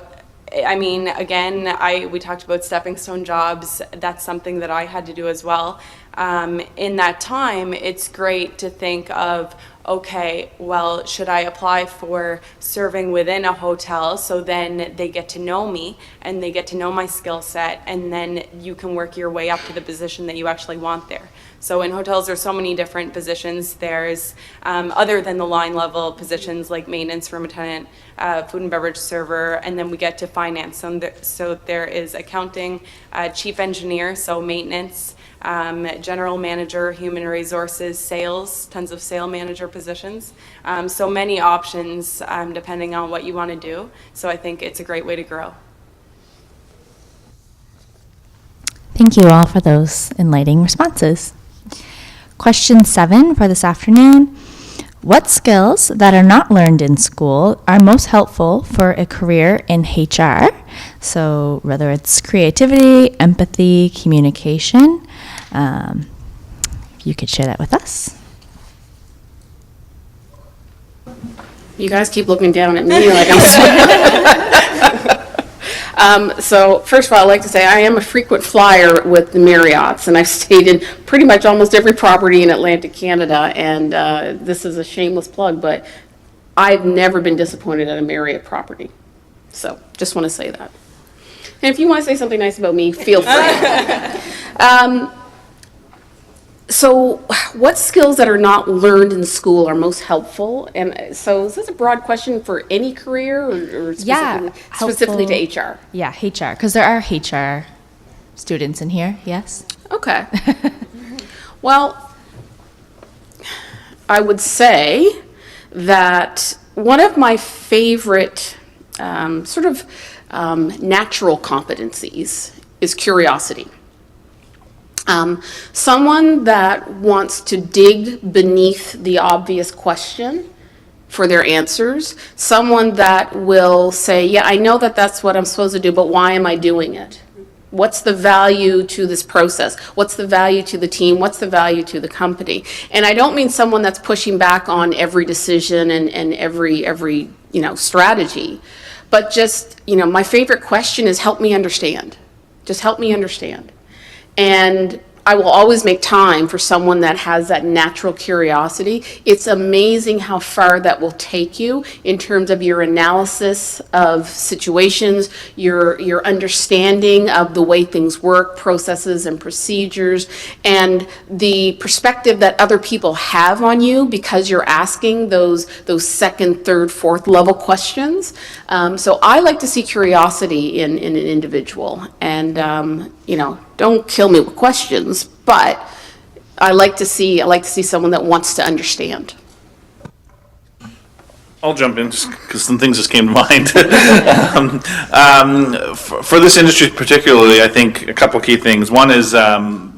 I mean, again, we talked about stepping stone jobs. That's something that I had to do as well. In that time, it's great to think of, okay, well, should I apply for serving within a hotel so then they get to know me and they get to know my skill set, and then you can work your way up to the position that you actually want there. So in hotels, there's so many different positions. There's, other than the line level positions like maintenance room attendant, food and beverage server, and then we get to finance. So there is accounting, chief engineer, so maintenance, general manager, human resources, sales, tons of sale manager positions. So many options depending on what you want to do. So I think it's a great way to grow. Thank you all for those enlightening responses. Question 7 for this afternoon. What skills that are not learned in school are most helpful for a career in HR? So whether it's creativity, empathy, communication, if you could share that with us. You guys keep looking down at me like I'm so first of all, I'd like to say I am a frequent flyer with the Marriotts, and I've stayed in pretty much almost every property in Atlantic Canada, and this is a shameless plug, but I've never been disappointed at a Marriott property. So just want to say that. And if you want to say something nice about me, feel free. So what skills that are not learned in school are most helpful? And so is this a broad question for any career or specifically to HR? Yeah, HR, because there are HR students in here, yes? Okay. Well, I would say that one of my favorite natural competencies is curiosity. Someone that wants to dig beneath the obvious question for their answers, someone that will say, yeah, I know that that's what I'm supposed to do, but why am I doing it? What's the value to this process? What's the value to the team? What's the value to the company? And I don't mean someone that's pushing back on every decision and every strategy, but just, my favorite question is help me understand. Just help me understand. And I will always make time for someone that has that natural curiosity. It's amazing how far that will take you in terms of your analysis of situations, your understanding of the way things work, processes and procedures, and the perspective that other people have on you because you're asking those second, third, fourth level questions. So I like to see curiosity in an individual, and don't kill me with questions, but I like to see someone that wants to understand. I'll jump in just because some things just came to mind. For this industry particularly, I think a couple key things. One is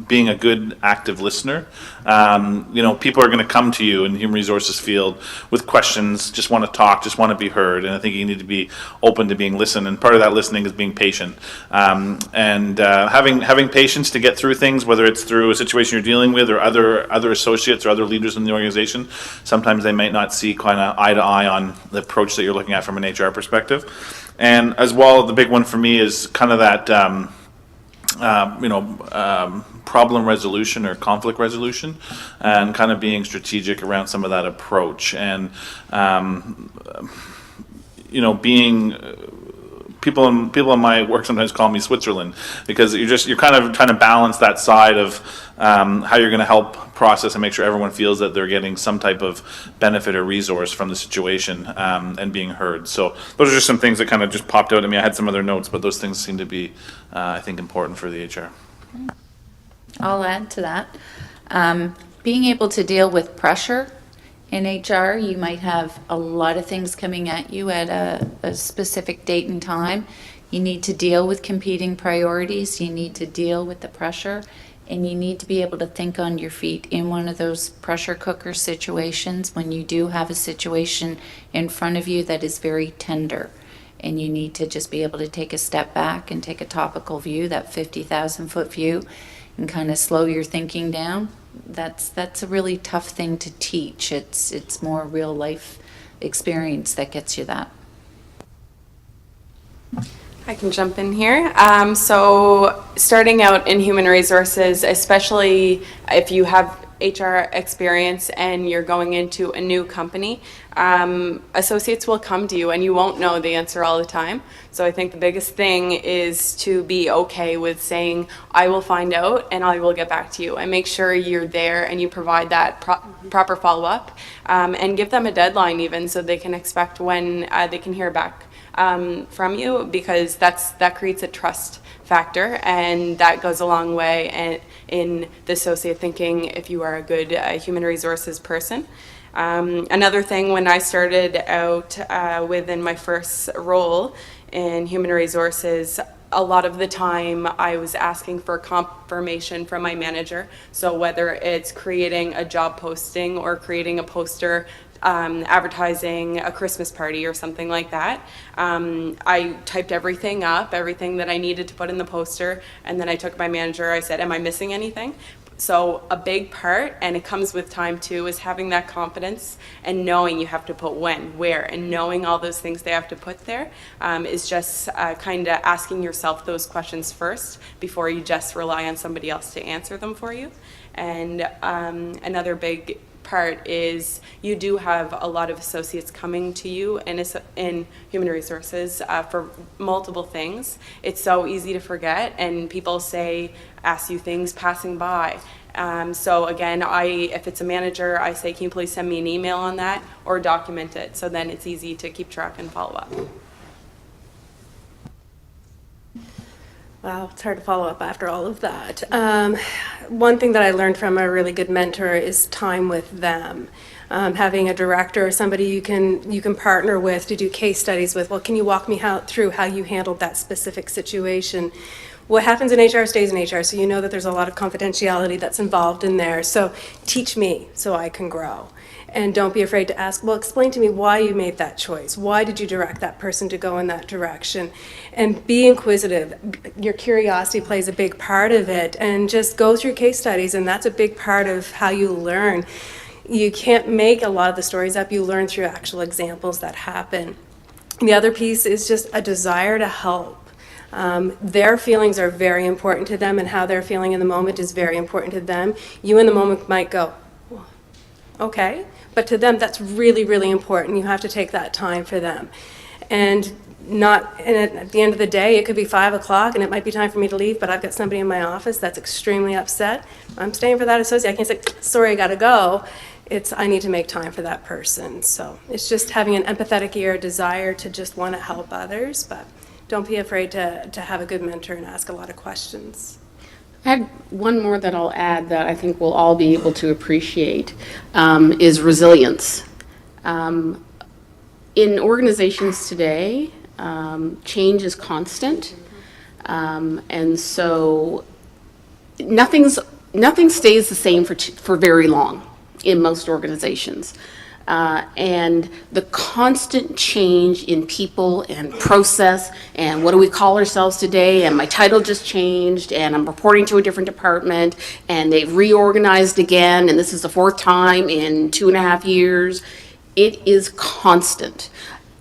being a good active listener. People are going to come to you in the human resources field with questions, just want to talk, just want to be heard, and I think you need to be open to being listened, and part of that listening is being patient. Having patience to get through things, whether it's through a situation you're dealing with or other associates or other leaders in the organization. Sometimes they might not see kind of eye to eye on the approach that you're looking at from an HR perspective. And as well, the big one for me is kind of that problem resolution or conflict resolution, and kind of being strategic around some of that approach, and being people in my work sometimes call me Switzerland, because you're kind of trying to balance that side of how you're going to help process and make sure everyone feels that they're getting some type of benefit or resource from the situation, and being heard. So those are just some things that kind of just popped out at me. I had some other notes, but those things seem to be, I think, important for the HR. I'll add to that. Being able to deal with pressure in HR, you might have a lot of things coming at you at a specific date and time. You need to deal with competing priorities. You need to deal with the pressure, and you need to be able to think on your feet in one of those pressure cooker situations when you do have a situation in front of you that is very tender. And you need to just be able to take a step back and take a topical view, that 50,000-foot view, and kind of slow your thinking down. That's a really tough thing to teach. It's more real life experience that gets you that. I can jump in here. So starting out in human resources, especially if you have HR experience and you're going into a new company, associates will come to you and you won't know the answer all the time. So I think the biggest thing is to be okay with saying, I will find out and I will get back to you, and make sure you're there and you provide that proper follow-up, and give them a deadline even, so they can expect when they can hear back from you, because that creates a trust factor, and that goes a long way in the associate thinking if you are a good human resources person. Another thing, when I started out within my first role in human resources, a lot of the time I was asking for confirmation from my manager. So whether it's creating a job posting or creating a poster advertising a Christmas party or something like that, I typed everything up, everything that I needed to put in the poster, and then I took my manager, I said, am I missing anything? So a big part, and it comes with time too, is having that confidence and knowing you have to put when, where, and knowing all those things they have to put there, is just kind of asking yourself those questions first before you just rely on somebody else to answer them for you. And another big part is you do have a lot of associates coming to you in human resources for multiple things. It's so easy to forget, and people ask you things passing by. So again, if it's a manager, I say, can you please send me an email on that or document it, so then it's easy to keep track and follow up. Wow, it's hard to follow up after all of that. One thing that I learned from a really good mentor is time with them. Having a director or somebody you can partner with to do case studies with. Well, can you walk me through how you handled that specific situation? What happens in HR stays in HR, so you know that there's a lot of confidentiality that's involved in there. So teach me so I can grow. And don't be afraid to ask, well, explain to me why you made that choice. Why did you direct that person to go in that direction? And be inquisitive. Your curiosity plays a big part of it. And just go through case studies, and that's a big part of how you learn. You can't make a lot of the stories up. You learn through actual examples that happen. The other piece is just a desire to help. Their feelings are very important to them, and how they're feeling in the moment is very important to them. You in the moment might go, "Well, okay," but to them, that's really, really important. You have to take that time for them. And at the end of the day, it could be 5 o'clock and it might be time for me to leave, but I've got somebody in my office that's extremely upset. I'm staying for that associate. I can't say, "Sorry, I gotta go." I need to make time for that person. So it's just having an empathetic ear, a desire to just want to help others, but don't be afraid to have a good mentor and ask a lot of questions. I had one more that I'll add that I think we'll all be able to appreciate, is resilience. In organizations today, change is constant, and so nothing stays the same for very long in most organizations. And the constant change in people and process and what do we call ourselves today, and my title just changed and I'm reporting to a different department and they've reorganized again and this is the 4th time in 2.5 years. It is constant.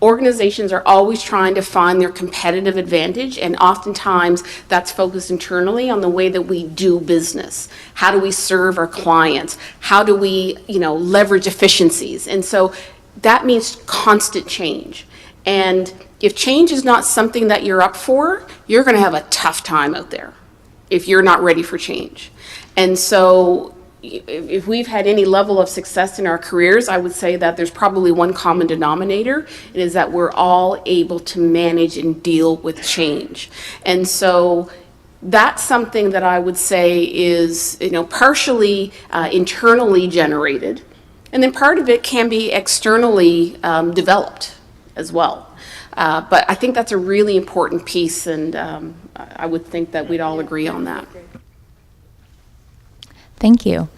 Organizations are always trying to find their competitive advantage, and oftentimes that's focused internally on the way that we do business. How do we serve our clients? How do we, leverage efficiencies? And so that means constant change. And if change is not something that you're up for, you're going to have a tough time out there if you're not ready for change. And so if we've had any level of success in our careers, I would say that there's probably one common denominator. It is that we're all able to manage and deal with change. And so that's something that I would say is, partially internally generated. And then part of it can be externally developed as well. But I think that's a really important piece, and I would think that we'd all agree on that. Thank you.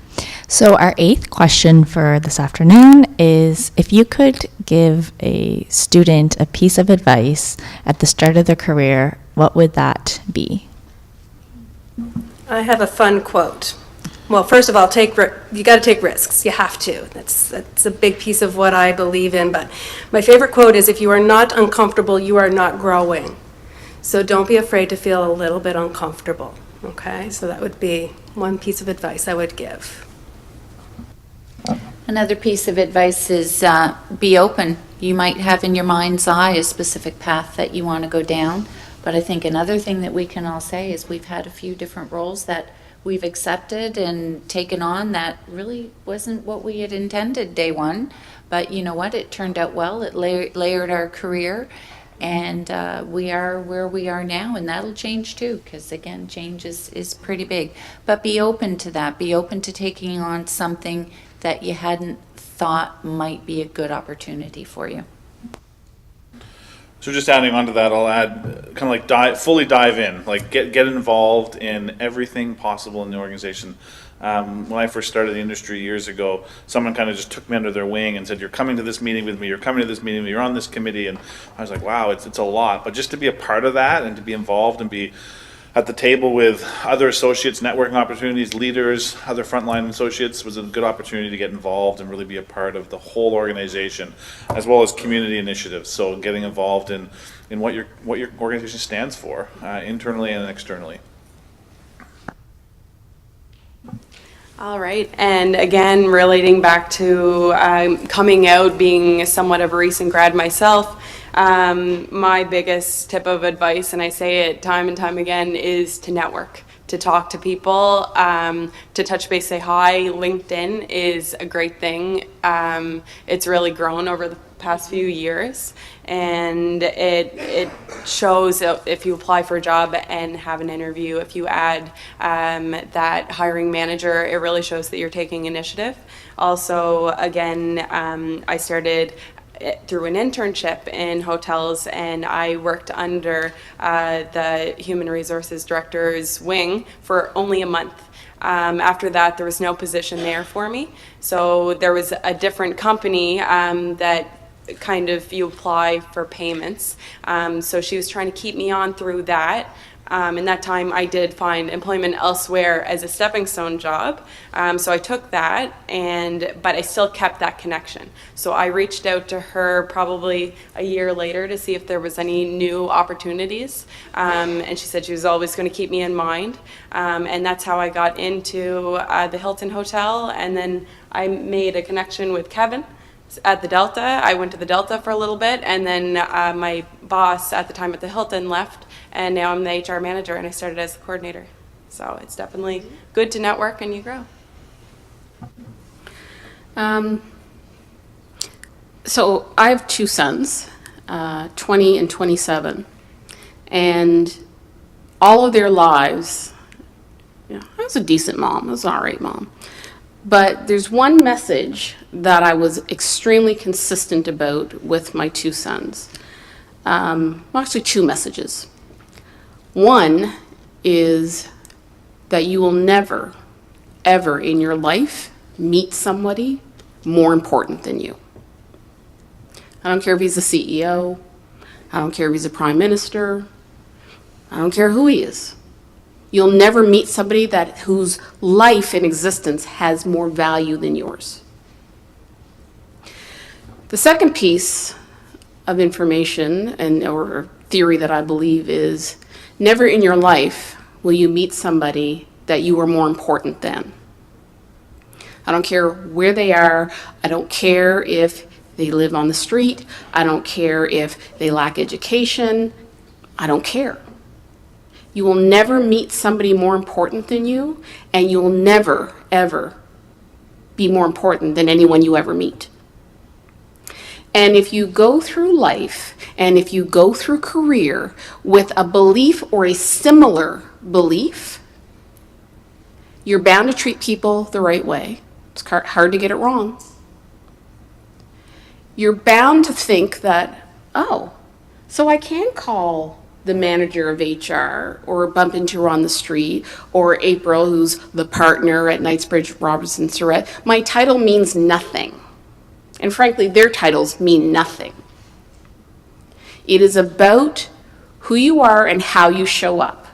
So our 8th question for this afternoon is, if you could give a student a piece of advice at the start of their career, what would that be? I have a fun quote. Well, first of all, you got to take risks. You have to. That's a big piece of what I believe in. But my favorite quote is, if you are not uncomfortable, you are not growing. So don't be afraid to feel a little bit uncomfortable. Okay, so that would be one piece of advice I would give. Another piece of advice is be open. You might have in your mind's eye a specific path that you want to go down, but I think another thing that we can all say is we've had a few different roles that we've accepted and taken on that really wasn't what we had intended day one, but you know what, it turned out well. It layered our career. And we are where we are now, and that'll change too, because again, change is pretty big. But be open to that. Be open to taking on something that you hadn't thought might be a good opportunity for you. So just adding on to that, I'll add kind of fully dive in, like get involved in everything possible in the organization. When I first started the industry years ago, someone kind of just took me under their wing and said, "You're coming to this meeting with me, you're coming to this meeting, you're on this committee," and I was like, wow, it's a lot. But just to be a part of that and to be involved and be at the table with other associates, networking opportunities, leaders, other frontline associates was a good opportunity to get involved and really be a part of the whole organization, as well as community initiatives. So getting involved in what your organization stands for, internally and externally. All right, and again, relating back to coming out, being somewhat of a recent grad myself, my biggest tip of advice, and I say it time and time again, is to network, to talk to people, to touch base, say hi. LinkedIn is a great thing. It's really grown over the past few years, and it shows if you apply for a job and have an interview, if you add that hiring manager, it really shows that you're taking initiative. Also, again, I started through an internship in hotels, and I worked under the Human Resources Director's wing for only a month. After that, there was no position there for me. So there was a different company that kind of you apply for payments. So she was trying to keep me on through that. In that time, I did find employment elsewhere as a stepping stone job. So I took that, but I still kept that connection. So I reached out to her probably a year later to see if there was any new opportunities. And she said she was always going to keep me in mind. And that's how I got into the Hilton Hotel. And then I made a connection with Kevin at the Delta. I went to the Delta for a little bit, and then my boss at the time at the Hilton left, and now I'm the HR manager, and I started as the coordinator. So it's definitely good to network and you grow. So I have two sons, 20 and 27, and all of their lives, I was a decent mom. I was an all right mom. But there's one message that I was extremely consistent about with my two sons. Actually, two messages. One is that you will never, ever in your life meet somebody more important than you. I don't care if he's the CEO. I don't care if he's a prime minister. I don't care who he is. You'll never meet somebody whose life and existence has more value than yours. The second piece of information or theory that I believe is never in your life will you meet somebody that you are more important than. I don't care where they are. I don't care if they live on the street. I don't care if they lack education. I don't care. You will never meet somebody more important than you, and you will never, ever be more important than anyone you ever meet. And if you go through life, and if you go through career with a belief or a similar belief, you're bound to treat people the right way. It's hard to get it wrong. You're bound to think that, oh, so I can call the manager of HR, or bump into her on the street, or April, who's the partner at Knightsbridge Robertson Surrett. My title means nothing. And frankly, their titles mean nothing. It is about who you are and how you show up.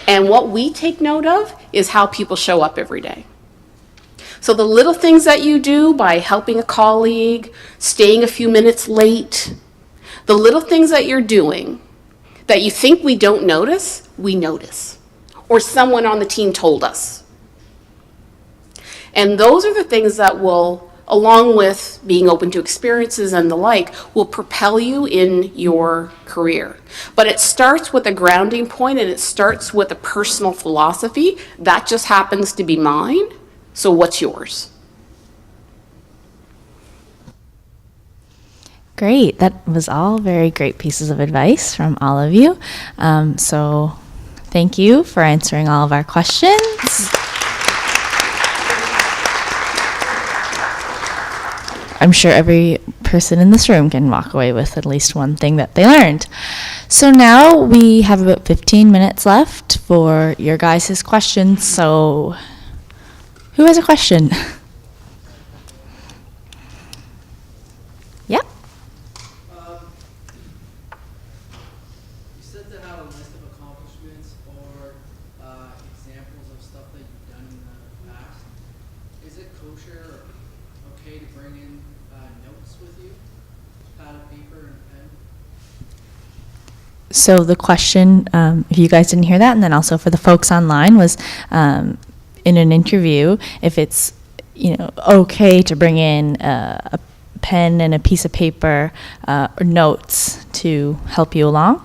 And what we take note of is how people show up every day. So the little things that you do by helping a colleague, staying a few minutes late, the little things that you're doing that you think we don't notice, we notice. Or someone on the team told us. And those are the things that will, along with being open to experiences and the like, will propel you in your career. But it starts with a grounding point, and it starts with a personal philosophy. That just happens to be mine. So what's yours? Great. That was all very great pieces of advice from all of you. So thank you for answering all of our questions. I'm sure every person in this room can walk away with at least one thing that they learned. So now we have about 15 minutes left for your guys' questions. So who has a question? Yeah. You said to have a list of accomplishments or examples of stuff that you've done in the past. Is it kosher or okay to bring in notes with you? Pad of paper and pen? So the question, if you guys didn't hear that, and then also for the folks online, was in an interview, if it's okay to bring in a pen and a piece of paper or notes to help you along.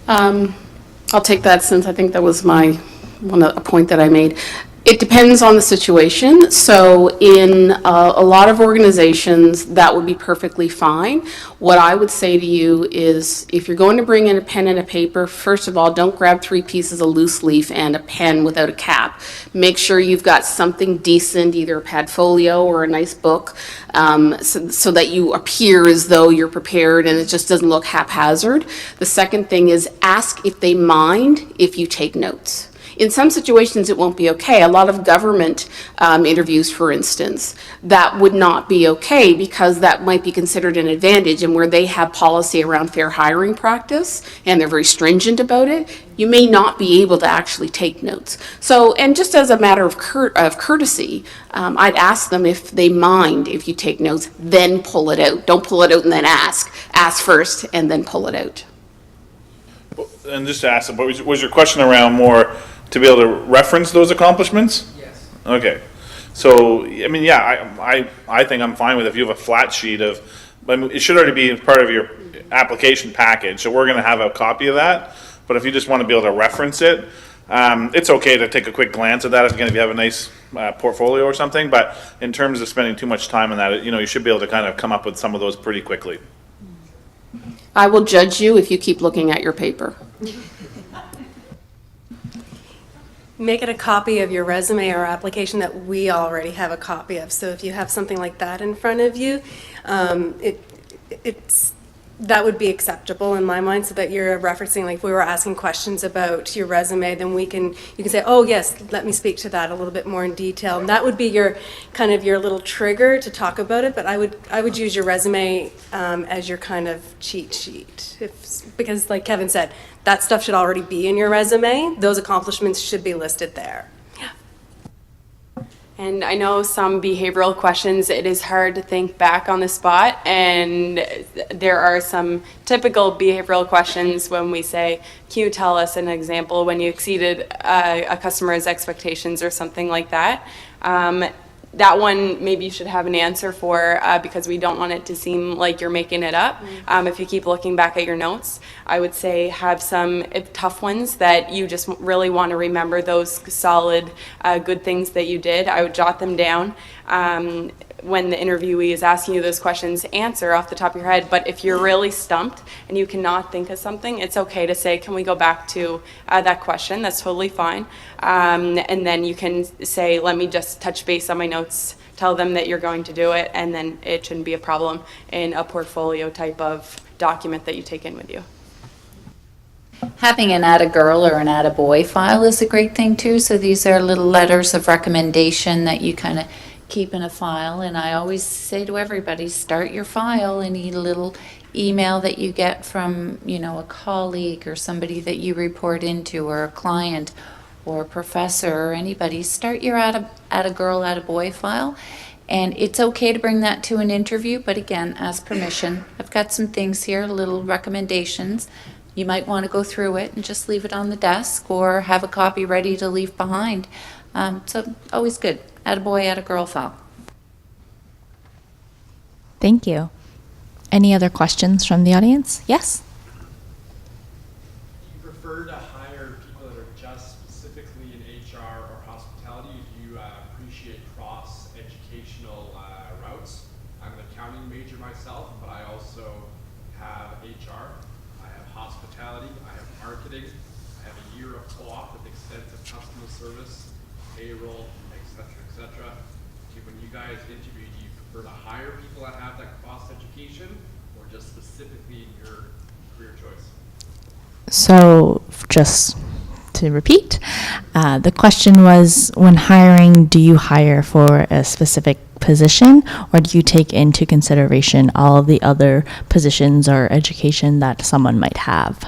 I'll take that, since I think that was a point that I made. It depends on the situation. So in a lot of organizations, that would be perfectly fine. What I would say to you is, if you're going to bring in a pen and a paper, first of all, don't grab 3 pieces of loose leaf and a pen without a cap. Make sure you've got something decent, either a padfolio or a nice book, so that you appear as though you're prepared and it just doesn't look haphazard. The second thing is, ask if they mind if you take notes. In some situations, it won't be okay. A lot of government interviews, for instance, that would not be okay because that might be considered an advantage, and where they have policy around fair hiring practice and they're very stringent about it, you may not be able to actually take notes. So, and just as a matter of courtesy, I'd ask them if they mind if you take notes, then pull it out. Don't pull it out and then ask. Ask first and then pull it out. And just to ask, was your question around more to be able to reference those accomplishments? Yes. Okay. So, I mean, yeah, I think I'm fine with if you have a flat sheet of, I mean, it should already be part of your application package, so we're going to have a copy of that. But if you just want to be able to reference it, it's okay to take a quick glance at that, again, if you have a nice portfolio or something. But in terms of spending too much time on that, you should be able to kind of come up with some of those pretty quickly. I will judge you if you keep looking at your paper. Make it a copy of your resume or application that we already have a copy of. So if you have something like that in front of you, that would be acceptable in my mind, so that you're referencing, like if we were asking questions about your resume, then you can say, oh yes, let me speak to that a little bit more in detail. And that would be your kind of your little trigger to talk about it, but I would use your resume as your kind of cheat sheet. Because like Kevin said, that stuff should already be in your resume. Those accomplishments should be listed there. And I know some behavioral questions, it is hard to think back on the spot, and there are some typical behavioral questions when we say, can you tell us an example when you exceeded a customer's expectations or something like that? That one maybe you should have an answer for because we don't want it to seem like you're making it up. If you keep looking back at your notes, I would say have some tough ones that you just really want to remember, those solid, good things that you did. I would jot them down. When the interviewee is asking you those questions, answer off the top of your head. But if you're really stumped and you cannot think of something, it's okay to say, can we go back to that question? That's totally fine. And then you can say, let me just touch base on my notes, tell them that you're going to do it, and then it shouldn't be a problem in a portfolio type of document that you take in with you. Having an add a girl or an add a boy file is a great thing too. So these are little letters of recommendation that you kind of keep in a file. And I always say to everybody, start your file. Any little email that you get from, a colleague or somebody that you report into, or a client or a professor or anybody, start your add a girl, add a boy file. And it's okay to bring that to an interview, but again, ask permission. I've got some things here, little recommendations. You might want to go through it and just leave it on the desk, or have a copy ready to leave behind. So always good. Add a boy, add a girl file. Thank you. Any other questions from the audience? Yes? Do you prefer to hire people that are just specifically in HR or hospitality? Do you appreciate cross-educational routes? I'm an accounting major myself, but I also have HR. I have hospitality. I have marketing. I have a year of co-op with extensive customer service, payroll, et cetera. When you guys interview, do you prefer to hire people that have that cross-education, or just specifically in your career choice? So just to repeat, the question was, when hiring, do you hire for a specific position, or do you take into consideration all of the other positions or education that someone might have?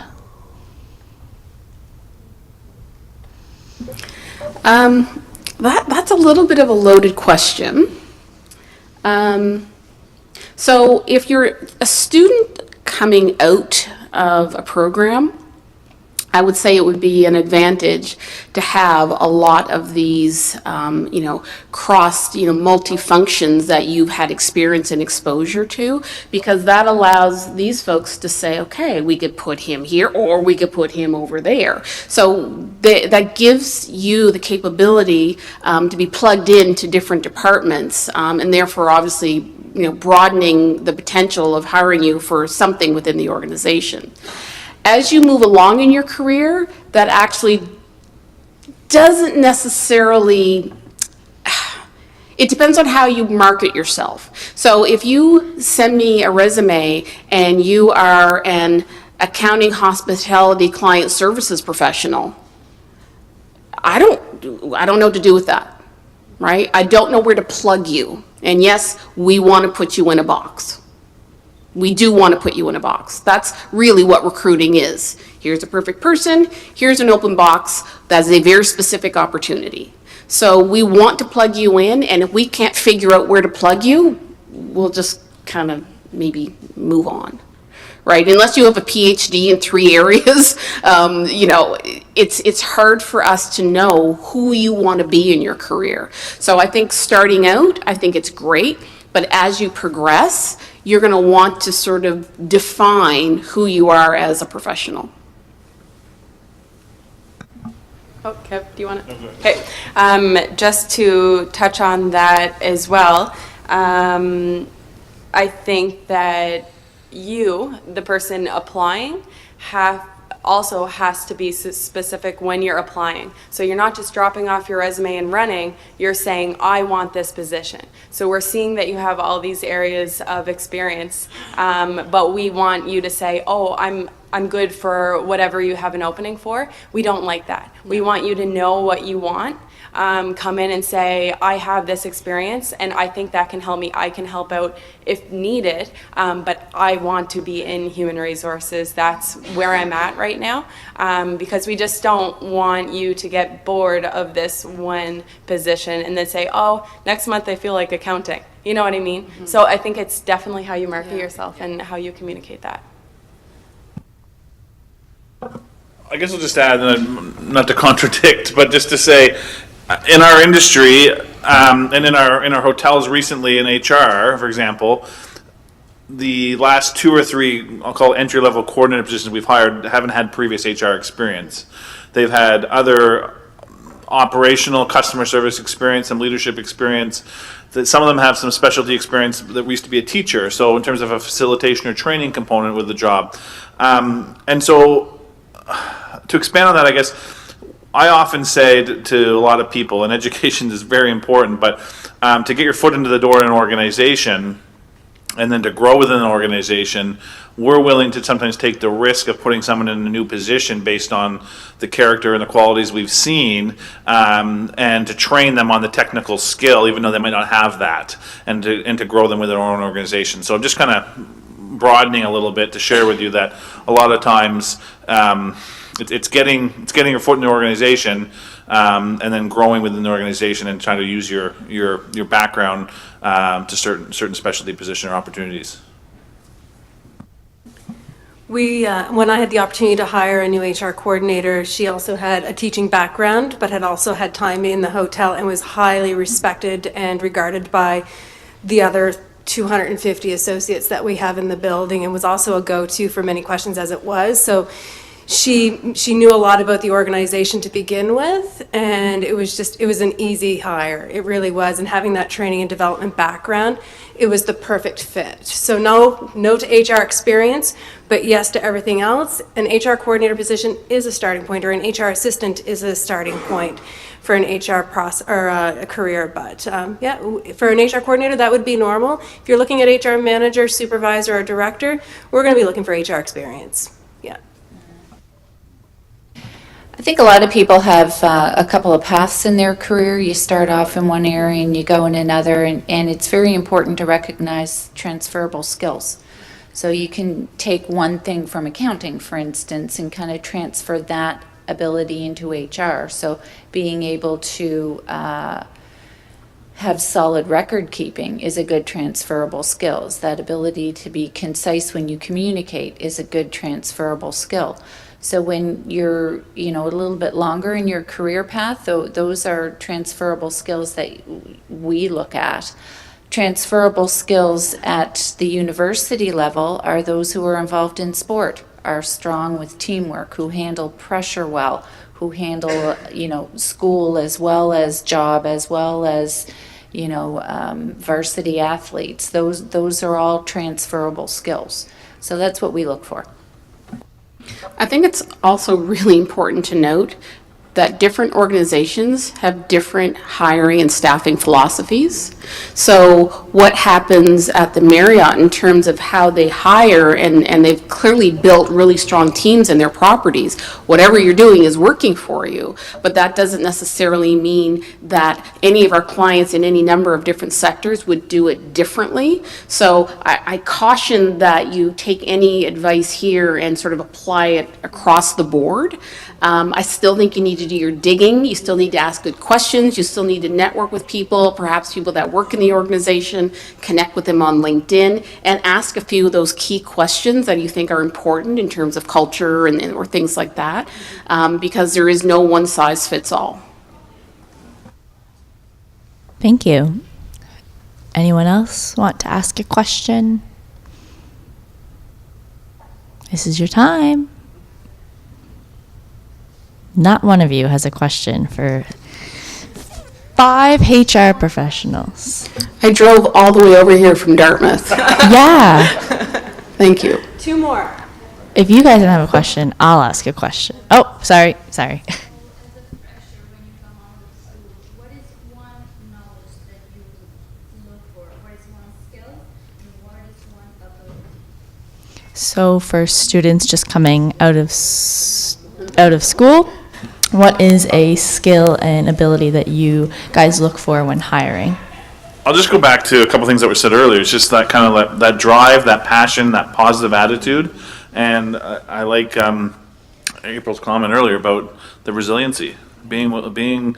That's a little bit of a loaded question. So if you're a student coming out of a program, I would say it would be an advantage to have a lot of these, crossed, multi-functions that you've had experience and exposure to, because that allows these folks to say, okay, we could put him here, or we could put him over there. So that gives you the capability to be plugged into different departments, and therefore, obviously, broadening the potential of hiring you for something within the organization. As you move along in your career, that actually doesn't necessarily, it depends on how you market yourself. So if you send me a resume and you are an accounting, hospitality, client services professional, I don't know what to do with that, right? I don't know where to plug you. And yes, we want to put you in a box. We do want to put you in a box. That's really what recruiting is. Here's a perfect person, here's an open box, that's a very specific opportunity. So we want to plug you in, and if we can't figure out where to plug you, we'll just kind of maybe move on, right? Unless you have a PhD in 3 areas, you know, it's hard for us to know who you want to be in your career. So I think starting out, I think it's great, but as you progress, you're going to want to sort of define who you are as a professional. Oh, Kev, do you want to? Okay. Just to touch on that as well, I think that you, the person applying, also has to be specific when you're applying. So you're not just dropping off your resume and running, you're saying, I want this position. So we're seeing that you have all these areas of experience, but we want you to say, oh, I'm good for whatever you have an opening for. We don't like that. We want you to know what you want. Come in and say, I have this experience and I think that can help me. I can help out if needed, but I want to be in human resources. That's where I'm at right now, because we just don't want you to get bored of this one position and then say, oh, next month I feel like accounting. You know what I mean? Mm-hmm. So I think it's definitely how you market yourself and how you communicate that. I guess I'll just add, not to contradict, but just to say, in our industry, and in our hotels recently in HR, for example, the last 2 or 3, I'll call entry-level coordinator positions we've hired haven't had previous HR experience. They've had other operational customer service experience, some leadership experience. That some of them have some specialty experience that we used to be a teacher, so in terms of a facilitation or training component with the job. And so to expand on that, I guess, I often say to a lot of people, and education is very important, but to get your foot into the door in an organization and then to grow within an organization, we're willing to sometimes take the risk of putting someone in a new position based on the character and the qualities we've seen, and to train them on the technical skill, even though they might not have that, and to grow them within our own organization. So I'm just kind of broadening a little bit to share with you that a lot of times it's getting your foot in the organization, and then growing within the organization and trying to use your background to certain specialty position or opportunities. When I had the opportunity to hire a new HR coordinator, she also had a teaching background, but had also had time in the hotel and was highly respected and regarded by the other 250 associates that we have in the building, and was also a go-to for many questions as it was. So she knew a lot about the organization to begin with, and it was an easy hire. It really was. And having that training and development background, it was the perfect fit. So no to HR experience, but yes to everything else. An HR coordinator position is a starting point, or an HR assistant is a starting point for an HR a career. But for an HR coordinator, that would be normal. If you're looking at HR manager, supervisor, or director, we're going to be looking for HR experience. Yeah. I think a lot of people have a couple of paths in their career. You start off in one area and you go in another, and it's very important to recognize transferable skills. So you can take one thing from accounting, for instance, and kind of transfer that ability into HR. So being able to have solid record keeping is a good transferable skills. That ability to be concise when you communicate is a good transferable skill. So when you're, a little bit longer in your career path, those are transferable skills that we look at. Transferable skills at the university level are those who are involved in sport, are strong with teamwork, who handle pressure well, who handle, school as well as job, as well as, varsity athletes. Those are all transferable skills. So that's what we look for. I think it's also really important to note, that different organizations have different hiring and staffing philosophies. So what happens at the Marriott in terms of how they hire, and they've clearly built really strong teams in their properties. Whatever you're doing is working for you, but that doesn't necessarily mean that any of our clients in any number of different sectors would do it differently. So I caution that you take any advice here and sort of apply it across the board. I still think you need to do your digging. You still need to ask good questions. You still need to network with people, perhaps people that work in the organization, connect with them on LinkedIn, and ask a few of those key questions that you think are important in terms of culture and or things like that, because there is no one size fits all. Thank you. Anyone else want to ask a question? This is your time. Not one of you has a question for 5 HR professionals. I drove all the way over here from Dartmouth. Yeah. Thank you. 2 more. If you guys don't have a question, I'll ask a question. Oh, sorry. Pressure when you come out of school. What is one knowledge that you look for? What is one skill and what is one ability? So for students just coming out of school, what is a skill and ability that you guys look for when hiring? I'll just go back to a couple things that were said earlier. It's just that kind of that drive, that passion, that positive attitude. And I like April's comment earlier about the resiliency. You're going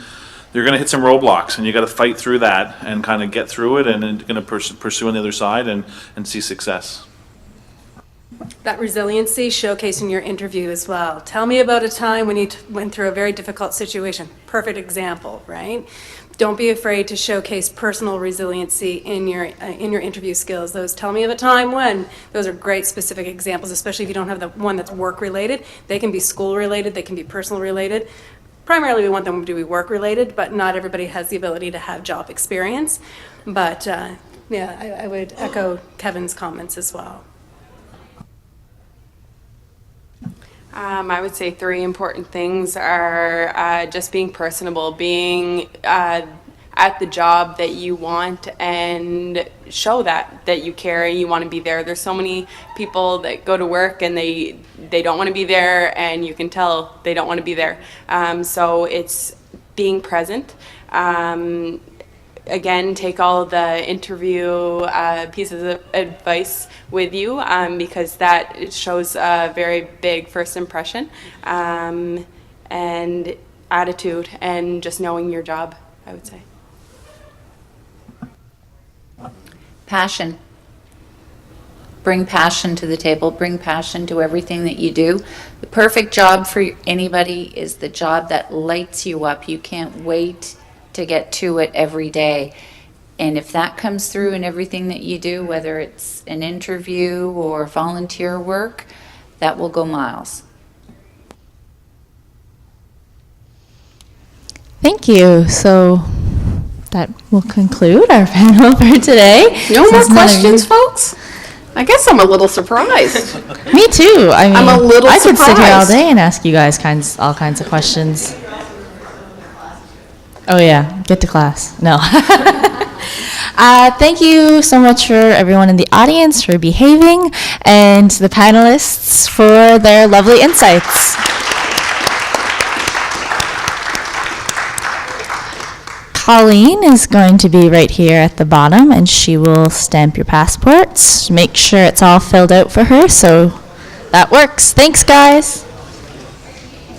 to hit some roadblocks, and you got to fight through that and kind of get through it, and then going to pursue on the other side and see success. That resiliency showcased in your interview as well. Tell me about a time when you went through a very difficult situation. Perfect example, right? Don't be afraid to showcase personal resiliency in your interview skills. Tell me of a time when. Those are great specific examples, especially if you don't have the one that's work related. They can be school related, they can be personal related. Primarily we want them to be work related, but not everybody has the ability to have job experience. But yeah, I would echo Kevin's comments as well. I would say 3 important things are just being personable, being at the job that you want, and show that you care and you want to be there. There's so many people that go to work and they don't want to be there, and you can tell they don't want to be there. So it's being present. Again, take all the interview pieces of advice with you because that shows a very big first impression, and attitude and just knowing your job, I would say. Passion. Bring passion to the table. Bring passion to everything that you do. The perfect job for anybody is the job that lights you up. You can't wait to get to it every day. And if that comes through in everything that you do, whether it's an interview or volunteer work, that will go miles. Thank you. So that will conclude our panel for today. No more Since none of you- questions, folks? I guess I'm a little surprised. Me too. I mean, I'm a little I could sit here all surprised. day and ask you guys all kinds of questions. Oh yeah, get to class. No. Thank you so much for everyone in the audience for behaving, and the panelists for their lovely insights. Colleen is going to be right here at the bottom, and she will stamp your passports. Make sure it's all filled out for her, so that works. Thanks, guys.